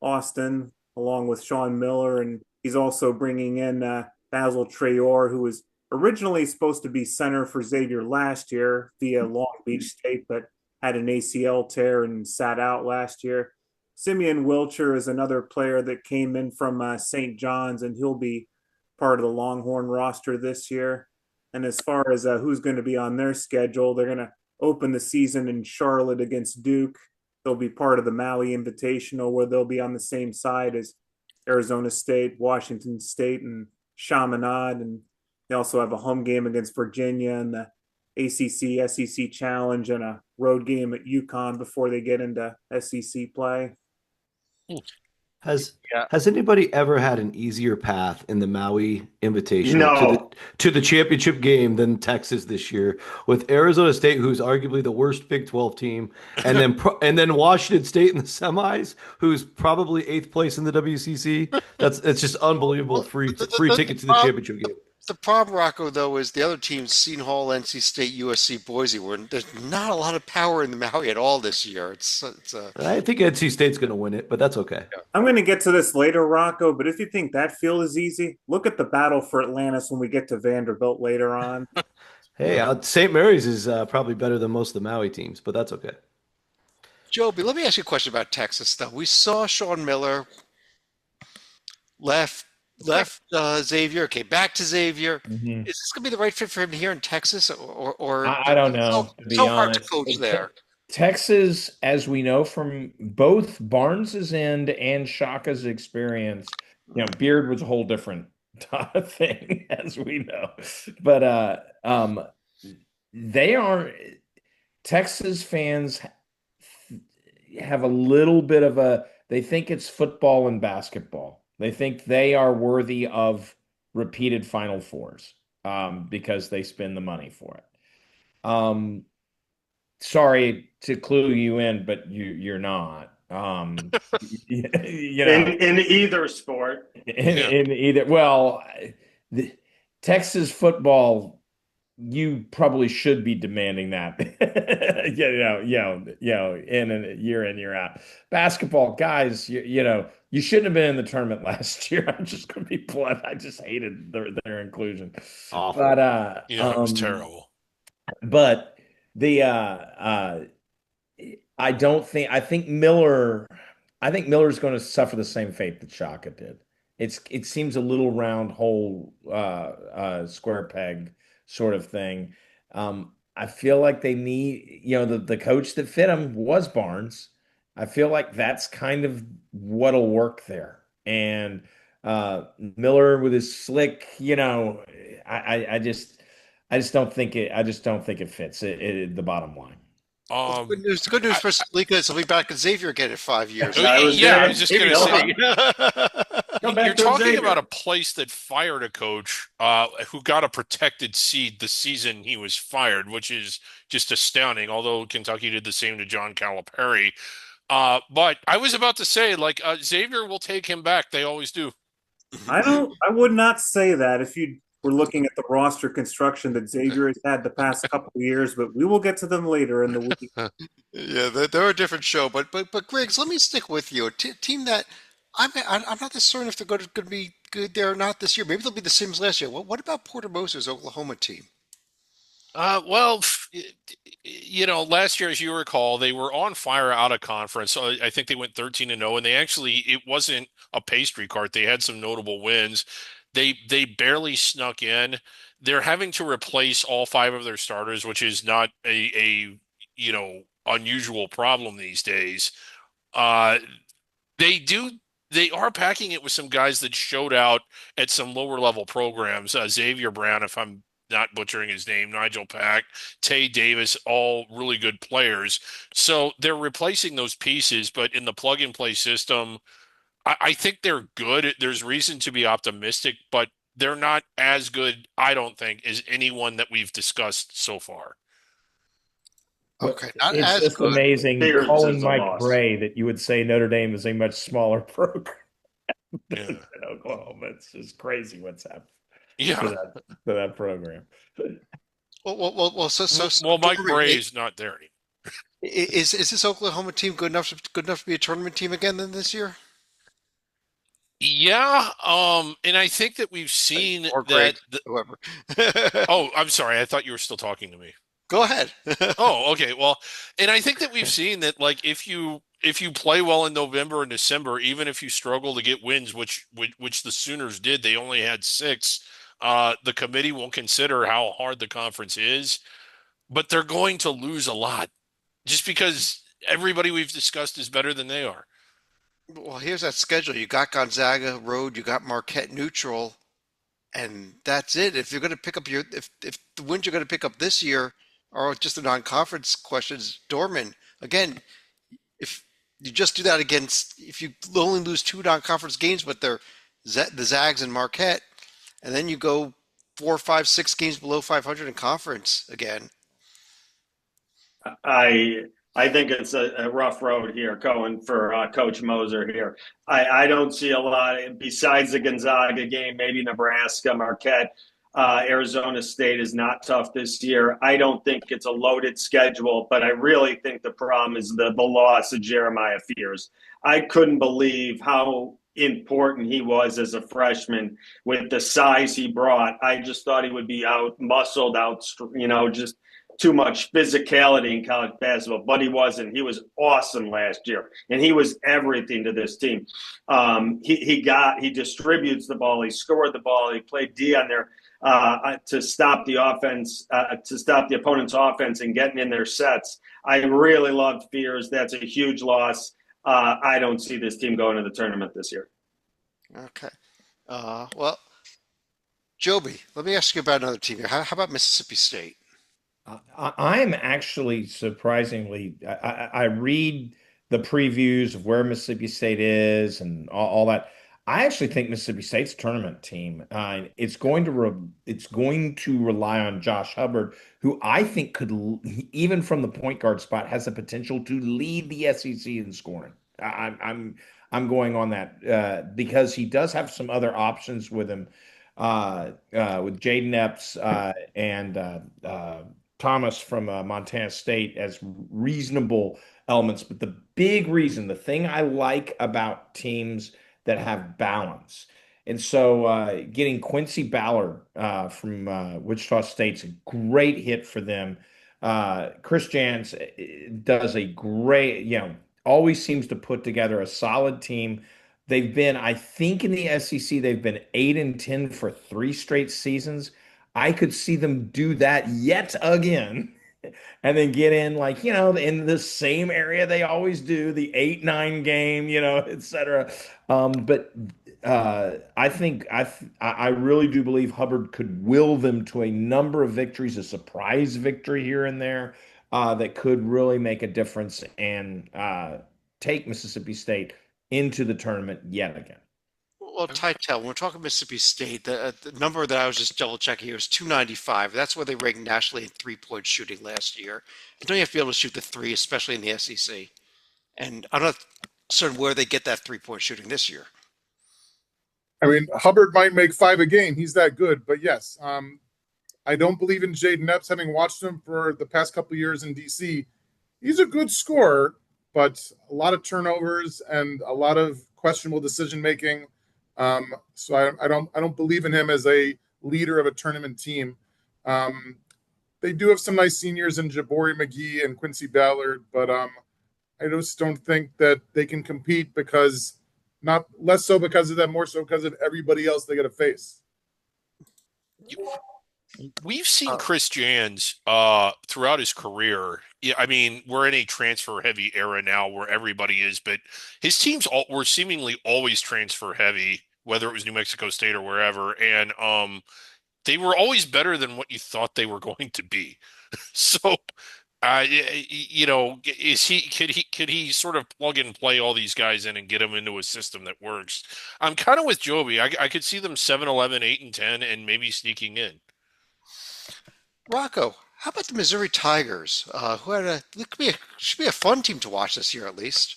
Austin, along with Sean Miller. And he's also bringing in Basil Traore, who was originally supposed to be center for Xavier last year via Long Beach State, but had an ACL tear and sat out last year. Simeon Wilcher is another player that came in from St. John's, and he'll be part of the Longhorn roster this year. And as far as who's going to be on their schedule, they're going to open the season in Charlotte against Duke. They'll be part of the Maui Invitational, where they'll be on the same side as Arizona State, Washington State, and Chaminade. And they also have a home game against Virginia in the ACC SEC Challenge and a road game at UConn before they get into SEC play.
Has
Yeah.
has anybody ever had an easier path in the Maui Invitational
No.
to the championship game than Texas this year, with Arizona State, who's arguably the worst Big 12 team, and then Washington State in the semis, who's probably eighth place in the WCC. It's just unbelievable
Well,
free ticket to the championship game.
the problem, Rocco, though, is the other teams, Seton Hall, NC State, USC, Boise, where there's not a lot of power in the Maui at all this year. It's
I think NC State's going to win it, but that's okay.
I'm going to get to this later, Rocco, but if you think that field is easy, look at the battle for Atlantis when we get to Vanderbilt later on.
Hey, St. Mary's is probably better than most of the Maui teams, but that's okay.
Joby. Let me ask you a question about Texas, though. We saw Sean Miller left Xavier, came back to Xavier.
Mhm.
Is this going to be the right fit for him here in Texas, or
I don't know, to be
so hard to
honest.
coach there?
Texas, as we know from both Barnes's end and Shaka's experience, Beard was a whole different thing, as we know. But they are Texas fans have a little bit of they think it's football and basketball. They think they are worthy of repeated Final Fours because they spend the money for it. Sorry to clue you in, but you're not.
In either sport.
In either. Well, the Texas football, you probably should be demanding that. In a year in, year out. Basketball, guys, you shouldn't have been in the tournament last year. I'm just going to be blunt. I just hated their inclusion.
Awful.
But
It was terrible.
But the I think Miller's going to suffer the same fate that Shaka did. It seems a little round hole square peg sort of thing. I feel like they need, the coach that fit him was Barnes. I feel like that's kind of what'll work there. And Miller with his slick, I just don't think it fits the bottom line.
Well, good news. Good news for Salika is he'll be back at Xavier again in 5 years.
I was just going to say,
Come back
you're
to
talking
Xavier.
about a place that fired a coach who got a protected seed the season he was fired, which is just astounding. Although Kentucky did the same to John Calipari. But I was about to say, Xavier will take him back. They always do.
I would not say that if you were looking at the roster construction that Xavier has had the past couple of years, but we will get to them later in the week.
Yeah, they're a different show. But Griggs, let me stick with you. A team that I'm not certain if they're going to be good there or not this year. Maybe they'll be the same as last year. What about Porter Moser's Oklahoma team?
Well, last year, as you recall, they were on fire out of conference. So I think they went 13-0, and it wasn't a pastry cart. They had some notable wins. They barely snuck in. They're having to replace all five of their starters, which is not a unusual problem these days. They are packing it with some guys that showed out at some lower level programs. Xavier Brown, if I'm not butchering his name, Nigel Pack, Tay Davis, all really good players. So they're replacing those pieces, but in the plug and play system, I think they're good. There's reason to be optimistic, but they're not as good, I don't think, as anyone that we've discussed so far.
Okay, not
It's
as
just
good.
amazing
Bears
calling
is a
Mike
loss.
Bray that you would say Notre Dame is a much smaller program
Yeah.
than Oklahoma. It's just crazy what's happened
Yeah.
to that program.
So
Mike
Dorman,
Bray is not there anymore.
is this Oklahoma team good enough to be a tournament team again then this year?
Yeah, and I think that we've seen
Or
that.
Greg, whoever.
Oh, I'm sorry. I thought you were still talking to me.
Go ahead.
Oh, okay. Well, and I think that we've seen that, if you play well in November and December, even if you struggle to get wins, which the Sooners did, they only had 6. The committee will consider how hard the conference is, but they're going to lose a lot just because everybody we've discussed is better than they are.
Well, here's that schedule. You got Gonzaga road, you got Marquette neutral, and that's it. If you're going to pick up if the wins you're going to pick up this year are just the non-conference questions, Dorman again. If You just do that against if you only lose two non-conference games, but they're the Zags and Marquette, and then you go 4, 5, 6 games below 500 in conference again.
I I think it's a rough road here, Cohen, for Coach Moser here. I don't see a lot besides the Gonzaga game, maybe Nebraska, Marquette. Arizona State is not tough this year. I don't think it's a loaded schedule, but I really think the problem is the loss of Jeremiah Fears. I couldn't believe how important he was as a freshman with the size he brought. I just thought he would be out muscled, out, just too much physicality in college basketball, but he wasn't. He was awesome last year, and he was everything to this team. He distributes the ball, he scored the ball, he played D on there to stop the offense, to stop the opponent's offense and getting in their sets. I really loved Fears. That's a huge loss. I don't see this team going to the tournament this year.
Okay. Well, Joby, let me ask you about another team here. How about Mississippi State?
I'm actually surprisingly, I read the previews of where Mississippi State is and all that. I actually think Mississippi State's a tournament team. It's going to rely on Josh Hubbard, who I think could, even from the point guard spot, has the potential to lead the SEC in scoring. I'm going on that because he does have some other options with him, with Jaden Epps and Thomas from Montana State as reasonable elements. But the big reason, the thing I like about teams that have balance, and so getting Quincy Ballard from Wichita State's a great hit for them. Chris Jans does a great, always seems to put together a solid team. They've been, I think, in the SEC, they've been 8-10 for 3 straight seasons. I could see them do that yet again and then get in in the same area they always do, the 8-9 game, et cetera. But I think I really do believe Hubbard could will them to a number of victories, a surprise victory here and there that could really make a difference and take Mississippi State into the tournament yet again.
Well, Tytel, when we're talking Mississippi State, the number that I was just double checking here is 295. That's where they ranked nationally in 3-point shooting last year. And don't you have to be able to shoot the three, especially in the SEC? And I'm not certain where they get that 3-point shooting this year.
I mean, Hubbard might make 5 a game. He's that good. But yes, I don't believe in Jaden Epps, having watched him for the past couple of years in DC. He's a good scorer, but a lot of turnovers and a lot of questionable decision making. So I don't believe in him as a leader of a tournament team. They do have some nice seniors in Jabari McGee and Quincy Ballard, but I just don't think that they can compete because not less so because of that, more so because of everybody else they got to face.
We've seen Chris Jans throughout his career. Yeah, I mean, we're in a transfer heavy era now where everybody is, but his teams were seemingly always transfer heavy, whether it was New Mexico State or wherever, and they were always better than what you thought they were going to be. So, is could he sort of plug and play all these guys in and get them into a system that works? I'm kind of with Joby. I could see them 7-11, 8-10, and maybe sneaking in.
Rocco, how about the Missouri Tigers? Should be a fun team to watch this year at least.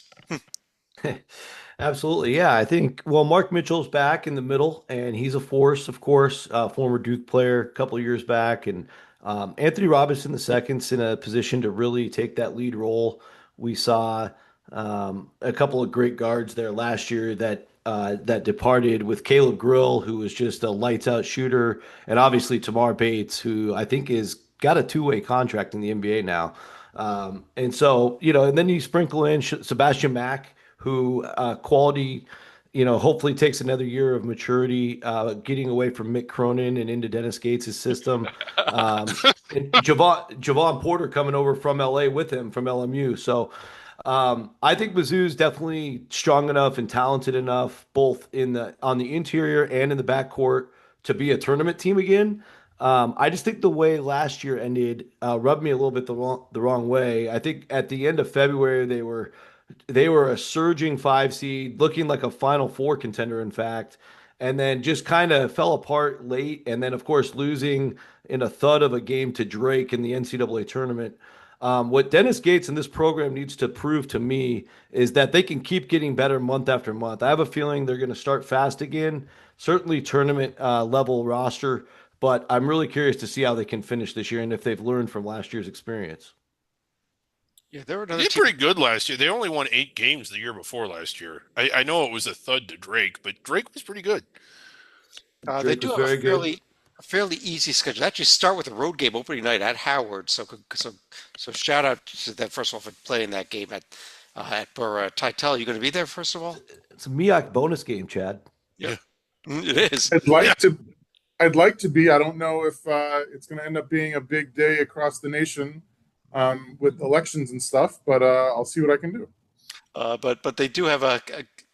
Absolutely. Yeah. I think, well, Mark Mitchell's back in the middle and he's a force, of course, former Duke player a couple of years back. And Anthony Robinson the second's in a position to really take that lead role. We saw a couple of great guards there last year that departed with Caleb Grill, who was just a lights out shooter, and obviously Tamar Bates, who I think is got a 2-way contract in the NBA now. And so, and then you sprinkle in Sebastian Mack, who quality, hopefully takes another year of maturity, getting away from Mick Cronin and into Dennis Gates' system. And Javon Porter coming over from LA with him from LMU. So I think Mizzou's definitely strong enough and talented enough, both on the interior and in the backcourt, to be a tournament team again. I just think the way last year ended rubbed me a little bit the wrong way. I think at the end of February they were They were a surging 5 seed, looking like a Final Four contender, in fact, and then just kind of fell apart late. And then, of course, losing in a thud of a game to Drake in the NCAA tournament. What Dennis Gates and this program needs to prove to me is that they can keep getting better month after month. I have a feeling they're going to start fast again, certainly tournament level roster, but I'm really curious to see how they can finish this year and if they've learned from last year's experience.
Yeah, they're
They
another
did
team.
pretty good last year. They only won 8 games the year before last year. I know it was a thud to Drake, but Drake was pretty good.
They
Drake
do
was
have a
very good.
fairly easy schedule. They actually start with a road game opening night at Howard. So shout out to them first of all for playing that game at Burr. Titel, you going to be there first of all?
It's a MEAC bonus game, Chad.
Yeah.
It is.
I'd like
Yeah.
to. I'd like to be. I don't know if it's going to end up being a big day across the nation with elections and stuff, but I'll see what I can do.
But they do have a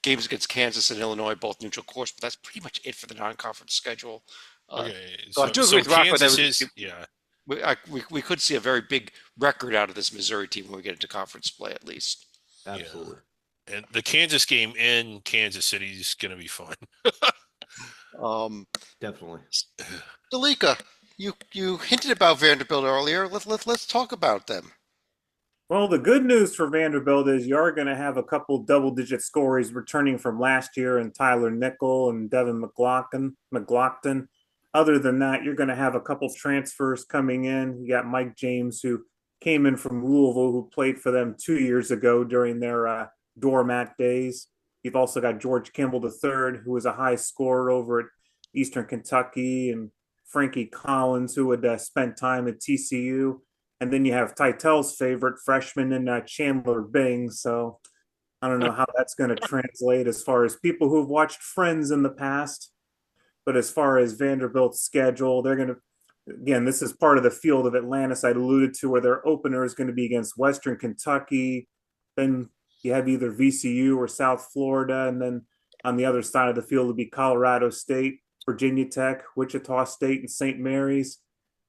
games against Kansas and Illinois, both neutral course. But that's pretty much it for the non-conference schedule.
Okay.
So I do agree
So
with Rocco
Kansas
that
is, yeah.
we could see a very big record out of this Missouri team when we get into conference play, at least.
Absolutely.
And the Kansas game in Kansas City is going to be fun.
Definitely.
Dalika, you hinted about Vanderbilt earlier. Let's talk about them.
Well, the good news for Vanderbilt is you are going to have a couple double-digit scorers returning from last year, and Tyler Nickel and Devin McLaughlin. Other than that, you're going to have a couple transfers coming in. You got Mike James, who came in from Louisville, who played for them 2 years ago during their doormat days. You've also got George Kimball III, who was a high scorer over at Eastern Kentucky, and Frankie Collins, who had spent time at TCU. And then you have Titel's favorite freshman in Chandler Bing. So I don't know how that's going to translate as far as people who've watched Friends in the past. But as far as Vanderbilt's schedule, they're going to, again, this is part of the field of Atlantis I alluded to, where their opener is going to be against Western Kentucky. Then you have either VCU or South Florida. And then on the other side of the field would be Colorado State, Virginia Tech, Wichita State, and St. Mary's.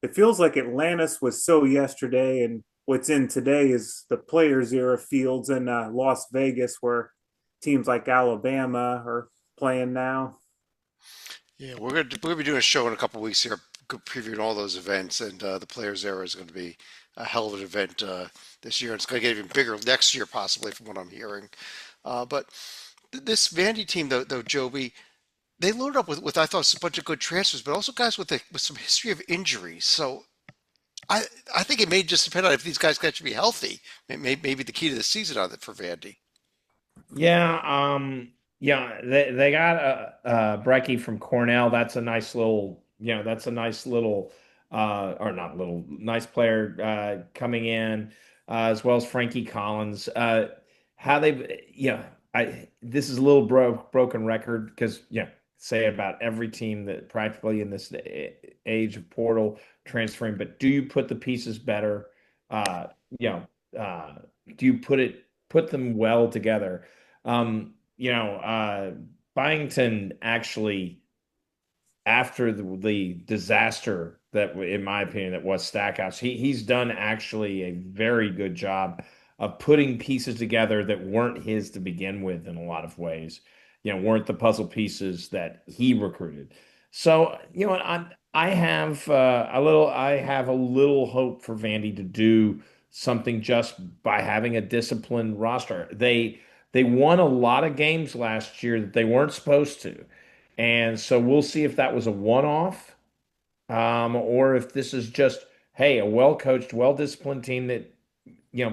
It feels like Atlantis was so yesterday, and what's in today is the Players Era fields in Las Vegas, where teams like Alabama are playing now.
Yeah, we're gonna be doing a show in a couple of weeks here, previewing all those events, and the Players Era is going to be a hell of an event this year. It's going to get even bigger next year, possibly, from what I'm hearing. But this Vandy team, though, Joby, they loaded up with I thought a bunch of good transfers, but also guys with some history of injuries. So I think it may just depend on if these guys can actually be healthy. Maybe the key to the season on it for Vandy.
Yeah, they got Brecky from Cornell. That's a nice little, that's a nice little, or not little, nice player coming in, as well as Frankie Collins. How they, this is a little broken record because, say about every team that practically in this age of portal transferring, but do you put the pieces better? Uh, you know, do you put them well together? Byington actually, after the disaster that, in my opinion, that was Stackhouse, he's done actually a very good job of putting pieces together that weren't his to begin with in a lot of ways. Weren't the puzzle pieces that he recruited. So, I have I have a little hope for Vandy to do something just by having a disciplined roster. They won a lot of games last year that they weren't supposed to. And so we'll see if that was a one-off, or if this is just, hey, a well-coached, well-disciplined team that,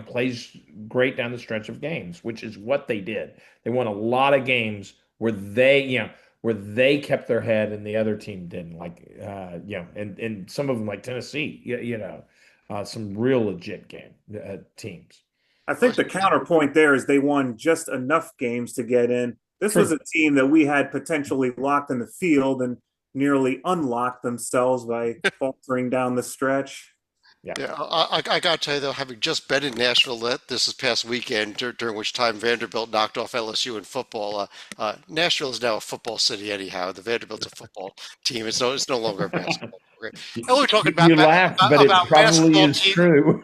plays great down the stretch of games, which is what they did. They won a lot of games where they kept their head and the other team didn't. And some of them like Tennessee, some real legit teams.
I think the counterpoint there is they won just enough games to get in. This
True.
was a team that we had potentially locked in the field and nearly unlocked themselves by faltering down the stretch.
Yeah, I got to tell you though, having just been in Nashville this past weekend, during which time Vanderbilt knocked off LSU in football. Nashville is now a football city anyhow. The Vanderbilt's a football team. It's no longer a basketball. And we'll be talking
You laugh, but it
about
probably
basketball
is
teams.
true.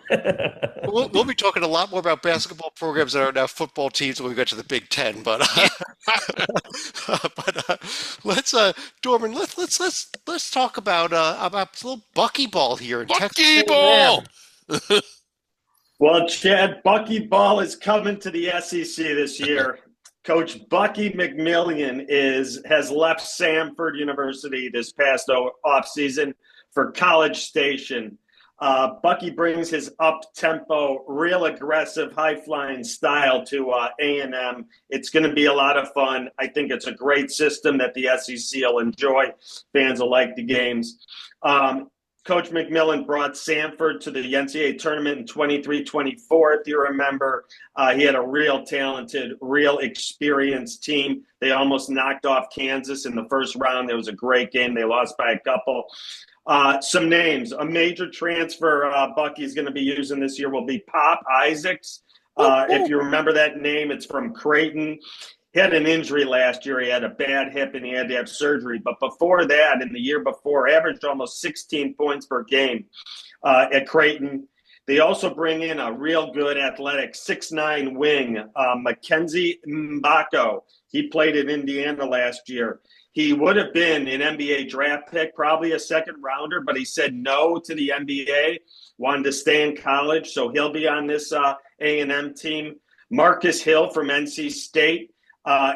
We'll be talking a lot more about basketball programs that are now football teams when we get to the Big Ten. But let's Dorman, let's talk about a little buckyball here in Texas A&M.
Buckyball.
Well, Chad, Buckyball is coming to the SEC this year. Coach Bucky McMillian has left Samford University this past offseason for College Station. Bucky brings his up-tempo, real aggressive, high-flying style to A&M. It's going to be a lot of fun. I think it's a great system that the SEC will enjoy. Fans will like the games. Coach McMillan brought Samford to the NCAA tournament in 23-24, if you remember. He had a real talented, real experienced team. They almost knocked off Kansas in the first round. It was a great game. They lost by a couple. Some names. A major transfer Bucky's going to be using this year will be Pop Isaacs. If you remember that name, it's from Creighton. He had an injury last year. He had a bad hip and he had to have surgery. But before that, in the year before, averaged almost 16 points per game at Creighton. They also bring in a real good athletic 6'9" wing, Mackenzie Mbako. He played in Indiana last year. He would have been an NBA draft pick, probably a second rounder, but he said no to the NBA, wanted to stay in college. So he'll be on this A&M team. Marcus Hill from NC State.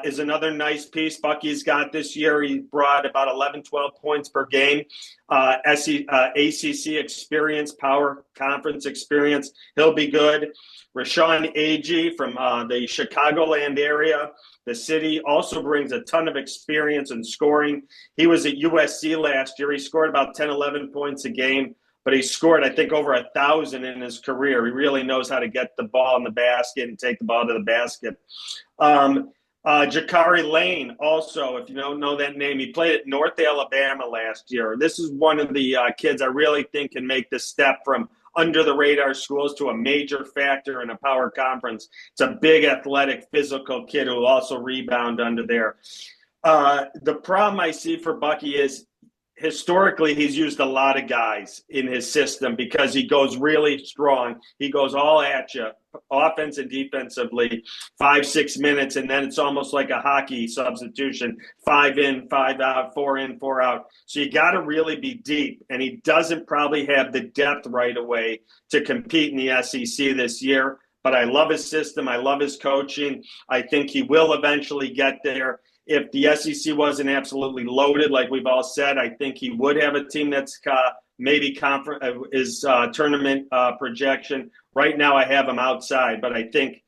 Is another nice piece Bucky's got this year. He brought about 11, 12 points per game. ACC experience, power conference experience. He'll be good. Rashawn Agee from the Chicagoland area. The city also brings a ton of experience in scoring. He was at USC last year. He scored about 10, 11 points a game, but he scored, I think, over 1,000 in his career. He really knows how to get the ball in the basket and take the ball to the basket. Jakari Lane, also, if you don't know that name, he played at North Alabama last year. This is one of the kids I really think can make the step from under-the-radar schools to a major factor in a power conference. It's a big, athletic, physical kid who will also rebound under there. The problem I see for Bucky is historically he's used a lot of guys in his system because he goes really strong. He goes all at you, offense and defensively, 5-6 minutes, and then it's almost like a hockey substitution, 5 in, 5 out, 4 in, 4 out. So you got to really be deep, and he doesn't probably have the depth right away to compete in the SEC this year. But I love his system. I love his coaching. I think he will eventually get there. If the SEC wasn't absolutely loaded, like we've all said, I think he would have a team that's maybe his tournament projection. Right now, I have him outside, but I think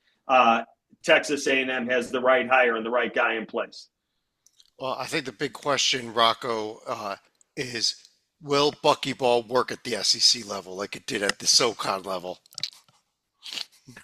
Texas A&M has the right hire and the right guy in place.
Well, I think the big question, Rocco, is will buckyball work at the SEC level like it did at the SoCon level?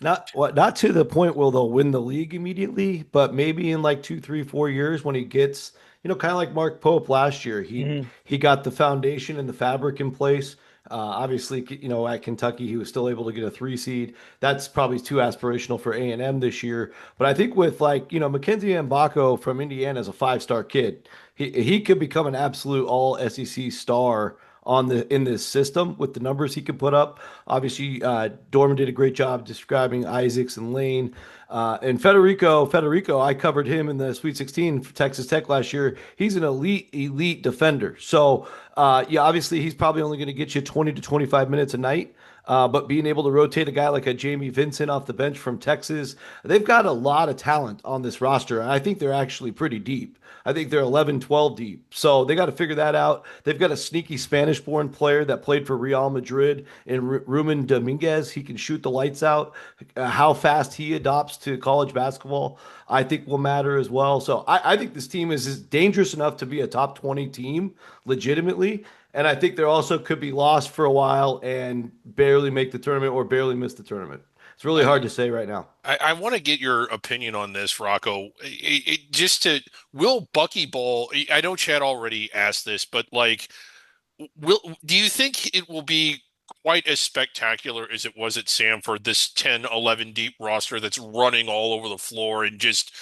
Not to the point where they'll win the league immediately, but maybe in like 2, 3, 4 years when he gets, kind of like Mark Pope last year, he got the foundation and the fabric in place. Obviously, at Kentucky, he was still able to get a 3 seed. That's probably too aspirational for A&M this year. But I think with Mackenzie Mbako from Indiana is a 5-star kid. He could become an absolute all SEC star in this system with the numbers he could put up. Obviously, Dorman did a great job describing Isaacs and Lane. And Federico, I covered him in the Sweet 16 for Texas Tech last year. He's an elite defender. So, obviously he's probably only going to get you 20 to 25 minutes a night. But being able to rotate a guy like a Jamie Vincent off the bench from Texas, they've got a lot of talent on this roster. And I think they're actually pretty deep. I think they're 11, 12 deep. So they got to figure that out. They've got a sneaky Spanish-born player that played for Real Madrid in Ruben Dominguez. He can shoot the lights out. How fast he adopts to college basketball, I think will matter as well. So I think this team is dangerous enough to be a top 20 team legitimately. And I think they also could be lost for a while and barely make the tournament or barely miss the tournament. It's really hard to say right now.
I want to get your opinion on this, Rocco. Will buckyball? I know Chad already asked this, but do you think it will be quite as spectacular as it was at Samford? This 10, 11 deep roster that's running all over the floor and just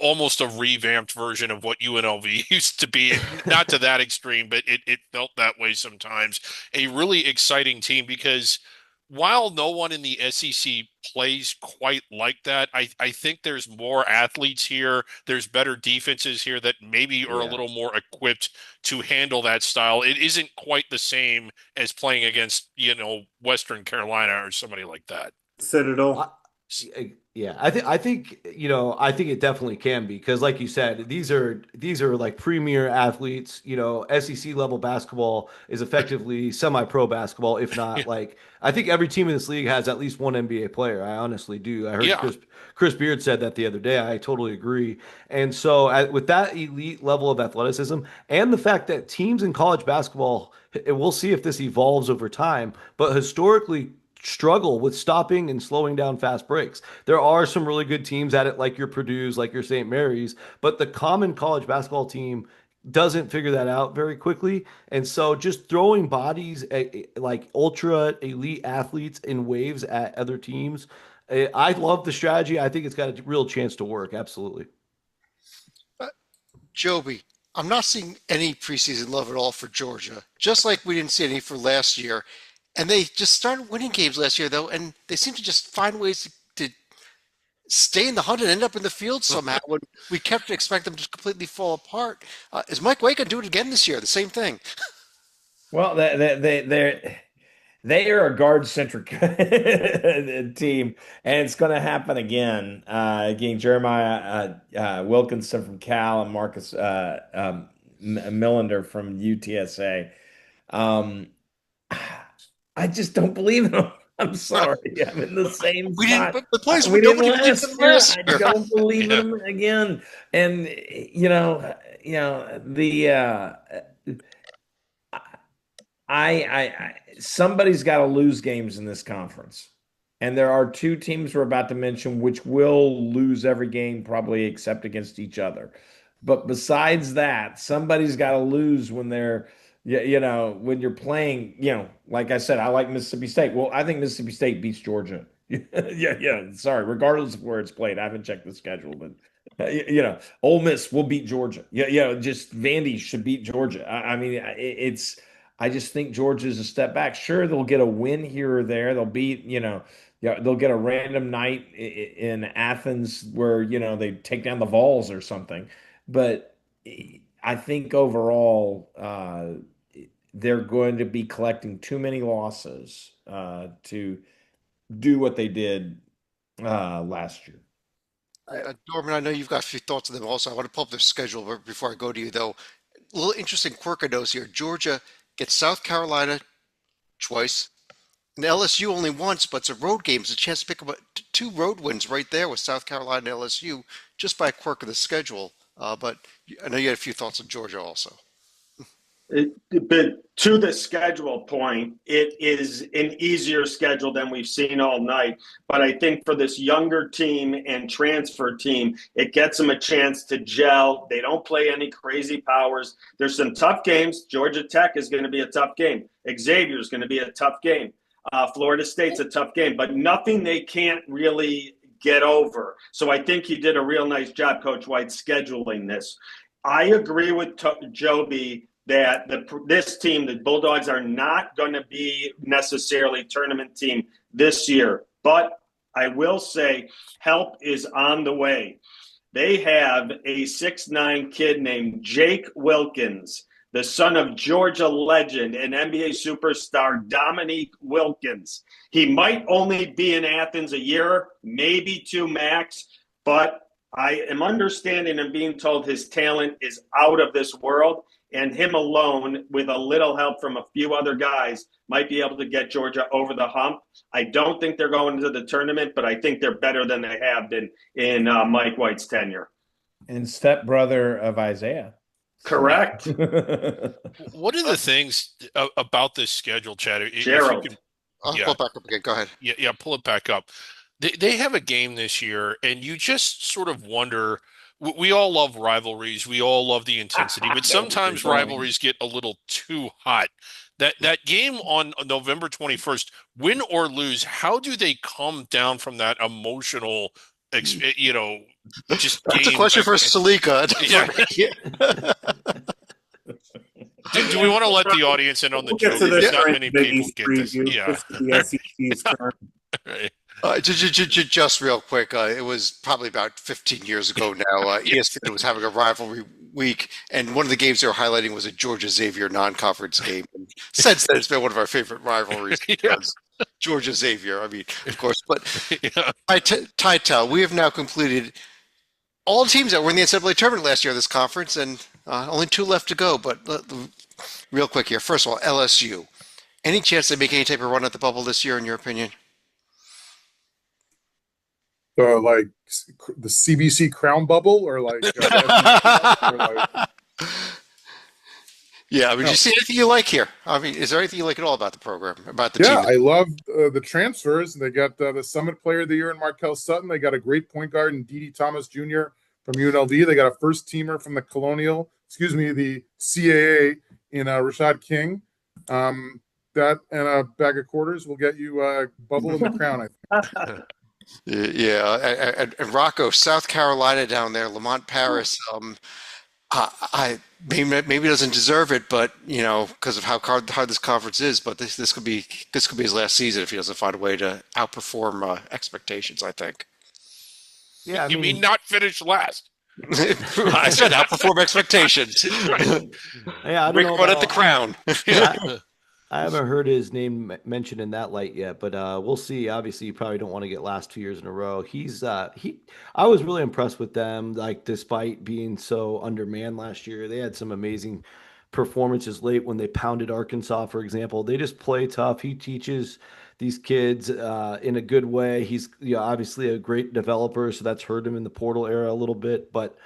almost a revamped version of what UNLV used to be. Not to that extreme, but it felt that way sometimes. A really exciting team because while no one in the SEC plays quite like that, I think there's more athletes here. There's better defenses here that maybe are a
Yeah.
little more equipped to handle that style. It isn't quite the same as playing against, Western Carolina or somebody like that.
I,
Citadel.
yeah, I think it definitely can be because, like you said, these are like premier athletes. SEC level basketball is effectively semi-pro basketball, if
Yeah.
not like I think every team in this league has at least one NBA player. I honestly do. I heard
Yeah.
Chris Beard said that the other day. I totally agree. And so, with that elite level of athleticism and the fact that teams in college basketball, we'll see if this evolves over time, but historically struggle with stopping and slowing down fast breaks. There are some really good teams at it, like your Purdue's, like your St. Mary's, but the common college basketball team doesn't figure that out very quickly. And so just throwing bodies like ultra elite athletes in waves at other teams, I love the strategy. I think it's got a real chance to work. Absolutely.
Joby, I'm not seeing any preseason love at all for Georgia, just like we didn't see any for last year. And they just started winning games last year, though, and they seem to just find ways to stay in the hunt and end up in the field somehow when we kept to expect them to completely fall apart. Is Mike Wake going to do it again this year? The same thing.
Well, they are a guard centric team, and it's going to happen again. Again, Jeremiah Wilkinson from Cal and Marcus Millender from UTSA. Um, I just don't believe in them. I'm sorry. I'm in the same
We didn't,
spot.
but the players,
We didn't
nobody believed them
last year.
last
I
year.
don't believe in
Yeah.
them again. And the somebody's got to lose games in this conference. And there are two teams we're about to mention which will lose every game, probably except against each other. But besides that, somebody's got to lose when they're, when you're playing, like I said, I like Mississippi State. Well, I think Mississippi State beats Georgia. Yeah, yeah. Sorry, regardless of where it's played. I haven't checked the schedule, but Ole Miss will beat Georgia. Yeah, just Vandy should beat Georgia. I mean, it's. I just think Georgia's a step back. Sure, they'll get a win here or there. They'll beat, yeah, they'll get a random night in Athens where, they take down the Vols or something. But I think overall, they're going to be collecting too many losses to do what they did last year.
Norman, I know you've got a few thoughts on them also. I want to pull up their schedule before I go to you, though. A little interesting quirk of notes here. Georgia gets South Carolina twice, and LSU only once, but it's a road game. It's a chance to pick up two road wins right there with South Carolina and LSU just by a quirk of the schedule. But I know you had a few thoughts on Georgia also.
But to the schedule point, it is an easier schedule than we've seen all night. But I think for this younger team and transfer team, it gets them a chance to gel. They don't play any crazy powers. There's some tough games. Georgia Tech is going to be a tough game. Xavier is going to be a tough game. Florida State's a tough game, but nothing they can't really get over. So I think he did a real nice job, Coach White, scheduling this. I agree with Joby that this team, the Bulldogs, are not going to be necessarily tournament team this year. But I will say help is on the way. They have a 6'9" kid named Jake Wilkins, the son of Georgia legend and NBA superstar Dominique Wilkins. He might only be in Athens a year, maybe two max, but I am understanding and being told his talent is out of this world. And him alone, with a little help from a few other guys, might be able to get Georgia over the hump. I don't think they're going to the tournament, but I think they're better than they have been in Mike White's tenure.
And stepbrother of Isaiah.
Correct.
One of the things about this schedule, Chad, if you
Gerald.
can,
I'll
Yeah.
pull it back up again. Go ahead.
yeah, pull it back up. They have a game this year, and you just sort of wonder. We all love rivalries. We all love the intensity, but sometimes rivalries get a little too hot. That game on November 21st, win or lose, how do they come down from that emotional just
That's a
game.
question for Salika.
Yeah. Do we want to let the audience in on the
We'll get
joke?
to this
Because not
during
many
the Big
people
East
get this.
preview.
Yeah.
This is the SEC's turn.
Right.
Just real quick, it was probably about 15 years ago now. ESPN was having a rivalry week, and one of the games they were highlighting was a Georgia Xavier non-conference game. And since then, it's been one of our favorite rivalries because Georgia Xavier. I mean, of course, but
Yeah.
Titel, we have now completed all teams that were in the NCAA tournament last year of this conference, and only 2 left to go. But real quick here, first of all, LSU. Any chance they make any type of run at the bubble this year, in your opinion?
Like the CBC crown bubble, or like, or like
Yeah, I mean, do you see anything you like here? I mean, is there anything you like at all about the program, about the
yeah,
team?
I love the transfers. They got the Summit Player of the Year in Markel Sutton. They got a great point guard in Dede Thomas Jr. from UNLV. They got a first teamer from the the CAA in Rashad King. That and a bag of quarters will get you a bubble in the crown, I think.
Yeah, and Rocco, South Carolina down there, Lamont Paris. I maybe doesn't deserve it, but because of how hard this conference is. But this could be his last season if he doesn't find a way to outperform expectations. I think.
Yeah,
You mean not finish last?
I said outperform expectations.
Yeah, I don't
Rick
know
won
about
at the crown.
I haven't heard his name mentioned in that light yet, but we'll see. Obviously, you probably don't want to get last 2 years in a row. I was really impressed with them. Like, despite being so undermanned last year, they had some amazing performances late when they pounded Arkansas, for example. They just play tough. He teaches these kids in a good way. He's obviously a great developer, so that's hurt him in the portal era a little bit. But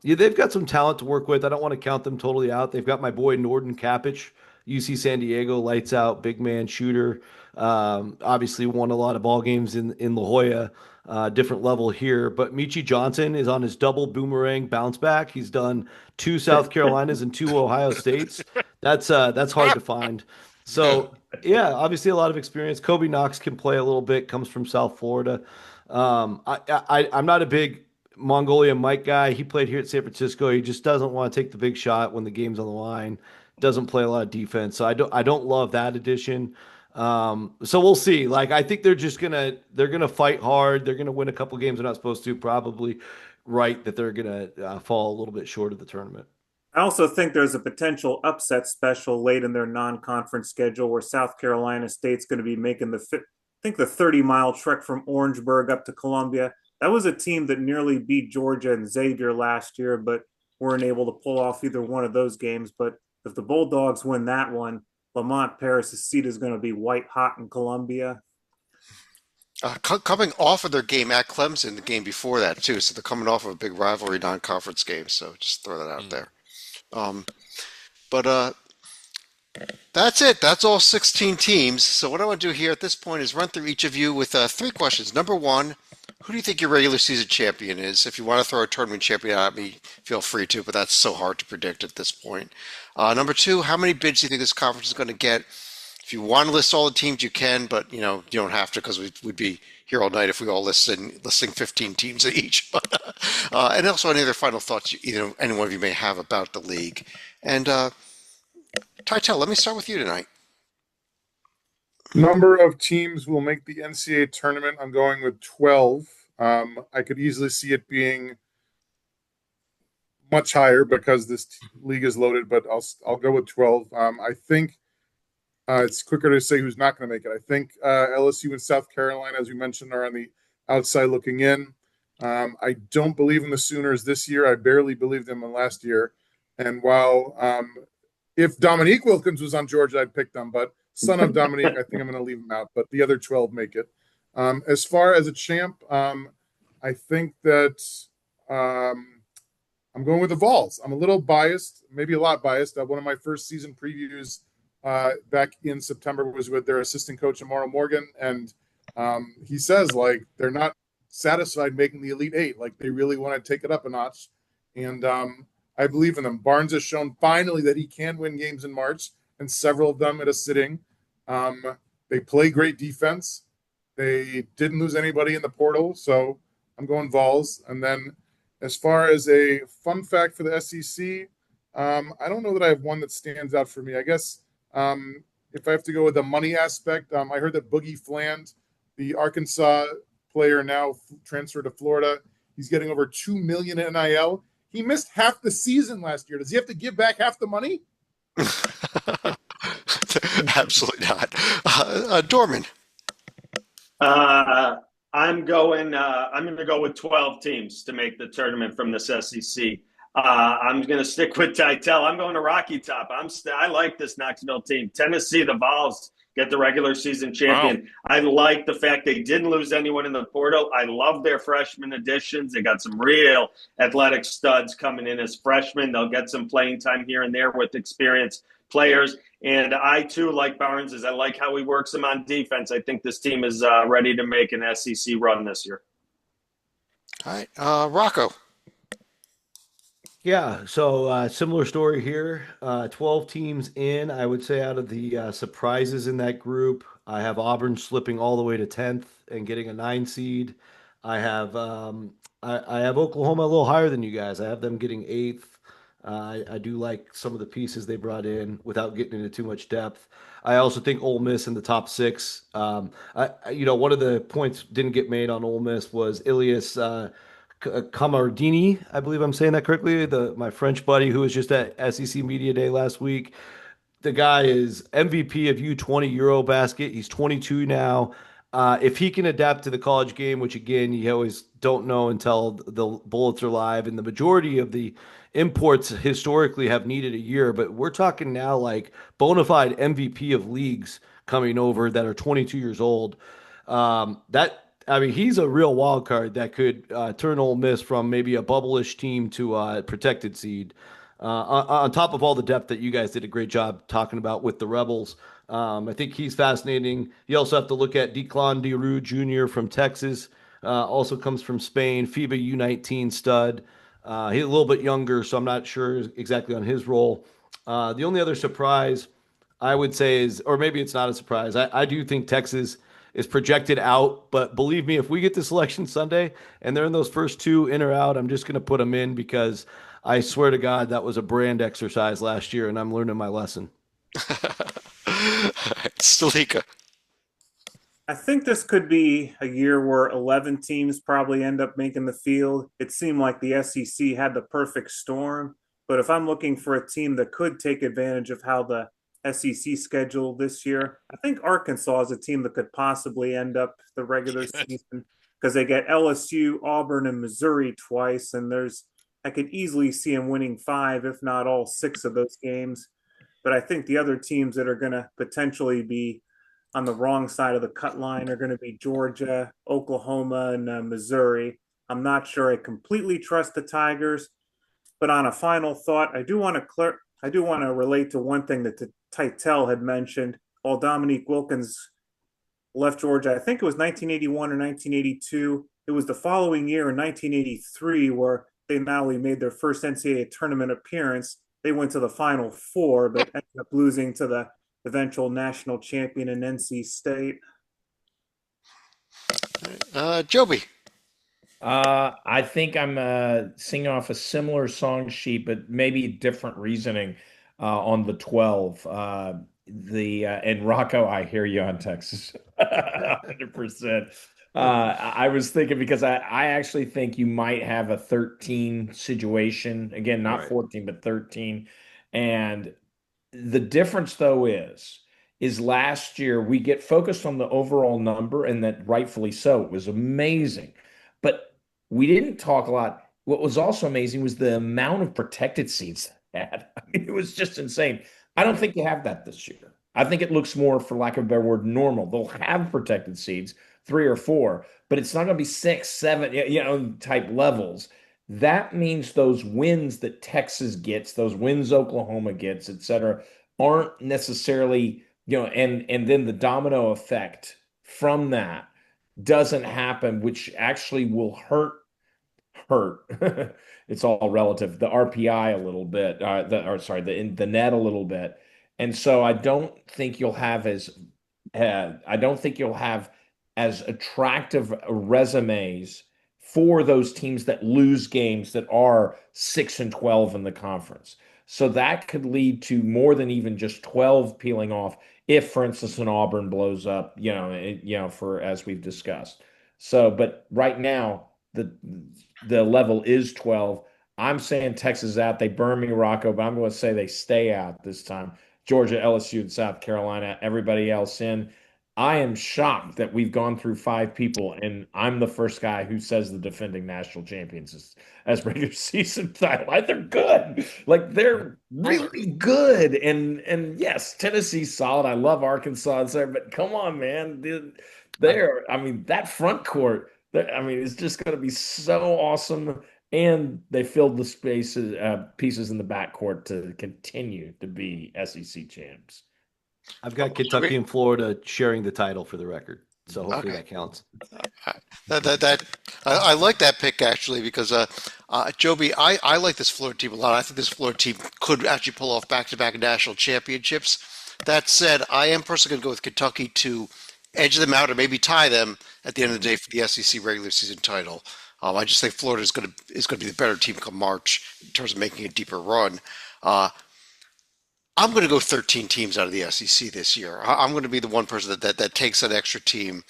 they've got some talent to work with. I don't want to count them totally out. They've got my boy Norden Kapich. UC San Diego, lights out, big man shooter. Obviously won a lot of ball games in La Jolla, different level here. But Michi Johnson is on his double boomerang bounce back. He's done 2 South Carolinas and 2 Ohio States. That's hard to find. So yeah, obviously a lot of experience. Kobe Knox can play a little bit. Comes from South Florida. I'm not a big Mongolia Mike guy. He played here at San Francisco. He just doesn't want to take the big shot when the game's on the line. Doesn't play a lot of defense, so I don't love that addition. So we'll see. Like, I think they're gonna fight hard. They're gonna win a couple games they're not supposed to. Probably right that they're gonna fall a little bit short of the tournament.
I also think there's a potential upset special late in their non-conference schedule where South Carolina State's going to be making the 30-mile trek from Orangeburg up to Columbia. That was a team that nearly beat Georgia and Xavier last year, but weren't able to pull off either one of those games. But if the Bulldogs win that one, Lamont Paris' seat is going to be white hot in Columbia.
Coming off of their game at Clemson, the game before that too, so they're coming off of a big rivalry non-conference game. So just throw that out there. But that's it. That's all 16 teams. So what I want to do here at this point is run through each of you with 3 questions. Number 1, who do you think your regular season champion is? If you want to throw a tournament champion at me, feel free to, but that's so hard to predict at this point. Number 2, how many bids do you think this conference is going to get? If you want to list all the teams, you can, but you don't have to because we'd be here all night if we all listing 15 teams each. And also any other final thoughts any one of you may have about the league. And Titel, let me start with you tonight.
Number of teams will make the NCAA tournament. I'm going with 12. I could easily see it being much higher because this league is loaded, but I'll go with 12. I think it's quicker to say who's not going to make it. I think LSU and South Carolina, as we mentioned, are on the outside looking in. I don't believe in the Sooners this year. I barely believed them in last year. And while if Dominique Wilkins was on Georgia, I'd pick them. But son of Dominique, I think I'm going to leave him out. But the other 12 make it. As far as a champ, I think that I'm going with the Vols. I'm a little biased, maybe a lot biased. One of my first season previews back in September was with their assistant coach, Amaro Morgan. And he says, like, they're not satisfied making the Elite Eight. Like, they really want to take it up a notch. And I believe in them. Barnes has shown finally that he can win games in March, and several of them at a sitting. They play great defense. They didn't lose anybody in the portal. So I'm going Vols. And then as far as a fun fact for the SEC, I don't know that I have one that stands out for me. I guess if I have to go with the money aspect, I heard that Boogie Fland, the Arkansas player now transferred to Florida, he's getting over $2 million in NIL. He missed half the season last year. Does he have to give back half the money?
Absolutely not. Dorman.
I'm going. I'm going to go with 12 teams to make the tournament from this SEC. I'm going to stick with Titel. I'm going to Rocky Top. I like this Knoxville team. Tennessee, the Vols get the regular season champion. Wow. I like the fact they didn't lose anyone in the portal. I love their freshman additions. They got some real athletic studs coming in as freshmen. They'll get some playing time here and there with experienced players. And I, too, like Barnes, I like how he works them on defense. I think this team is ready to make an SEC run this year.
All right. Rocco.
Yeah, so similar story here. 12 teams in. I would say out of the surprises in that group, I have Auburn slipping all the way to 10th and getting a 9 seed. I have I have Oklahoma a little higher than you guys. I have them getting 8th. I do like some of the pieces they brought in without getting into too much depth. I also think Ole Miss in the top 6. One of the points didn't get made on Ole Miss was Ilias Camardini, I believe I'm saying that correctly. My French buddy who was just at SEC Media Day last week. The guy is MVP of U20 Eurobasket. He's 22 now. If he can adapt to the college game, which again you always don't know until the bullets are live, and the majority of the imports historically have needed a year, but we're talking now like bona fide MVP of leagues coming over that are 22 years old. He's a real wild card that could turn Ole Miss from maybe a bubble-ish team to a protected seed. On top of all the depth that you guys did a great job talking about with the Rebels, I think he's fascinating. You also have to look at Declan Deroux Jr. from Texas, also comes from Spain, FIBA U19 stud. He's a little bit younger, so I'm not sure exactly on his role. The only other surprise I would say is, or maybe it's not a surprise, I do think Texas is projected out, but believe me, if we get to Selection Sunday and they're in those first 2 in or out, I'm just going to put them in because I swear to God that was a brand exercise last year, and I'm learning my lesson.
Stalika.
I think this could be a year where 11 teams probably end up making the field. It seemed like the SEC had the perfect storm, but if I'm looking for a team that could take advantage of how the SEC schedule this year, I think Arkansas is a team that could possibly end up the regular season because they get LSU, Auburn, and Missouri twice, and I could easily see them winning 5, if not all 6 of those games. But I think the other teams that are going to potentially be on the wrong side of the cut line are going to be Georgia, Oklahoma, and Missouri. I'm not sure I completely trust the Tigers, but on a final thought, I do want to relate to one thing that Titel had mentioned. While Dominique Wilkins left Georgia, I think it was 1981 or 1982. It was the following year in 1983 where they not only made their first NCAA tournament appearance, they went to the Final Four, but ended up losing to the eventual national champion in NC State.
Joby.
I think I'm singing off a similar song sheet, but maybe different reasoning on the 12. And Rocco, I hear you on Texas, 100%. I was thinking because I actually think you might have a 13 situation. Again, not 14, but 13. And the difference, though, is last year we get focused on the overall number, and that rightfully so. It was amazing. But we didn't talk a lot. What was also amazing was the amount of protected seats they had. I mean, it was just insane. I don't think you have that this year. I think it looks more, for lack of a better word, normal. They'll have protected seats, 3 or 4, but it's not going to be 6, 7, type levels. That means those wins that Texas gets, those wins Oklahoma gets, et cetera, aren't necessarily, and then the domino effect from that doesn't happen, which actually will hurt. It's all relative. The RPI a little bit, the net a little bit. And so I don't think you'll have as attractive resumes for those teams that lose games that are 6-12 in the conference. So that could lead to more than even just 12 peeling off if, for instance, an Auburn blows up, for as we've discussed. So, but right now the level is 12. I'm saying Texas is out. They burn me, Rocco, but I'm going to say they stay out this time. Georgia, LSU, and South Carolina, everybody else in. I am shocked that we've gone through 5 people, and I'm the first guy who says the defending national champions as regular season title. Like, they're good. Like, they're really good. And yes, Tennessee's solid. I love Arkansas and there, but come on, man. I mean, that front court, I mean, it's just going to be so awesome. And they filled the spaces, pieces in the backcourt to continue to be SEC champs.
I've got Kentucky and Florida sharing the title for the record, so hopefully that counts.
I like that pick actually because Joby, I like this Florida team a lot. I think this Florida team could actually pull off back-to-back national championships. That said, I am personally going to go with Kentucky to edge them out or maybe tie them at the end of the day for the SEC regular season title. I just think Florida is going to be the better team come March in terms of making a deeper run. I'm going to go 13 teams out of the SEC this year. I'm going to be the one person that takes that extra team.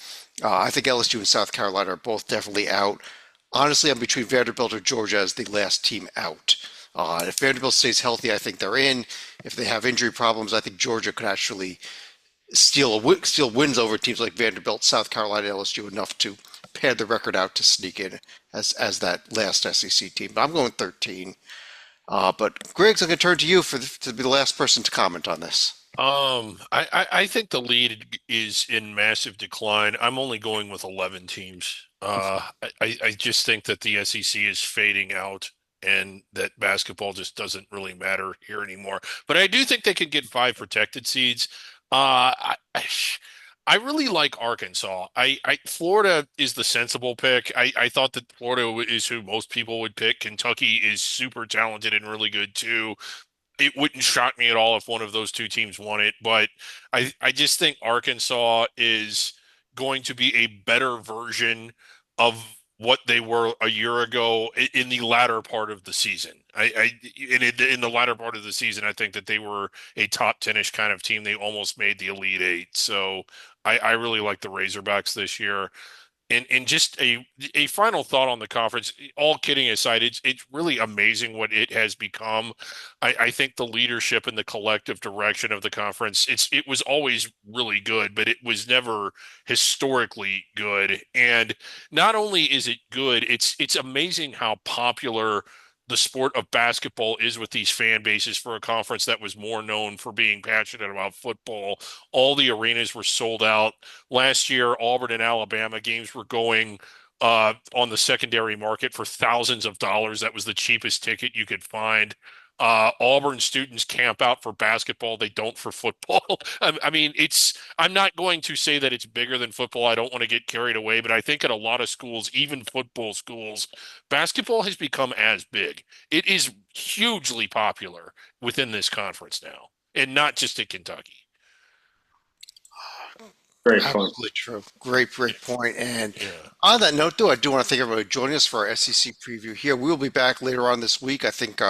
I think LSU and South Carolina are both definitely out. Honestly, I'm between Vanderbilt or Georgia as the last team out. If Vanderbilt stays healthy, I think they're in. If they have injury problems, I think Georgia could actually steal wins over teams like Vanderbilt, South Carolina, LSU enough to pad the record out to sneak in as that last SEC team. But I'm going 13. But Griggs, I'm going to turn to you to be the last person to comment on this.
I think the lead is in massive decline. I'm only going with 11 teams. I just think that the SEC is fading out and that basketball just doesn't really matter here anymore. But I do think they could get 5 protected seeds. I really like Arkansas. Florida is the sensible pick. I thought that Florida is who most people would pick. Kentucky is super talented and really good too. It wouldn't shock me at all if one of those 2 teams won it, but I just think Arkansas is going to be a better version of what they were a year ago in the latter part of the season. In the latter part of the season, I think that they were a top 10-ish kind of team. They almost made the Elite Eight. So I really like the Razorbacks this year. And just a final thought on the conference, all kidding aside, it's really amazing what it has become. I think the leadership and the collective direction of the conference, it was always really good, but it was never historically good. And not only is it good, it's amazing how popular the sport of basketball is with these fan bases for a conference that was more known for being passionate about football. All the arenas were sold out. Last year, Auburn and Alabama games were going on the secondary market for thousands of dollars. That was the cheapest ticket you could find. Auburn students camp out for basketball. They don't for football. I mean, I'm not going to say that it's bigger than football. I don't want to get carried away, but I think at a lot of schools, even football schools, basketball has become as big. It is hugely popular within this conference now, and not just at Kentucky.
Great point.
Absolutely true. Great point. And on that note, I do want to thank everybody joining us for our SEC preview here. We will be back later on this week. I think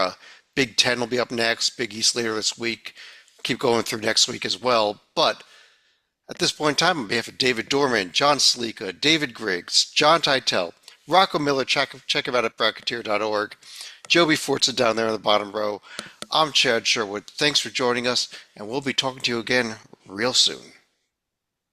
Big Ten will be up next, Big East later this week. Keep going through next week as well. But at this point in time, on behalf of David Dorman, John Sleeka, David Griggs, John Teitel, Rocco Miller, check him out at bracketeer.org, Joby Forza down there in the bottom row. I'm Chad Sherwood. Thanks for joining us, and we'll be talking to you again real soon.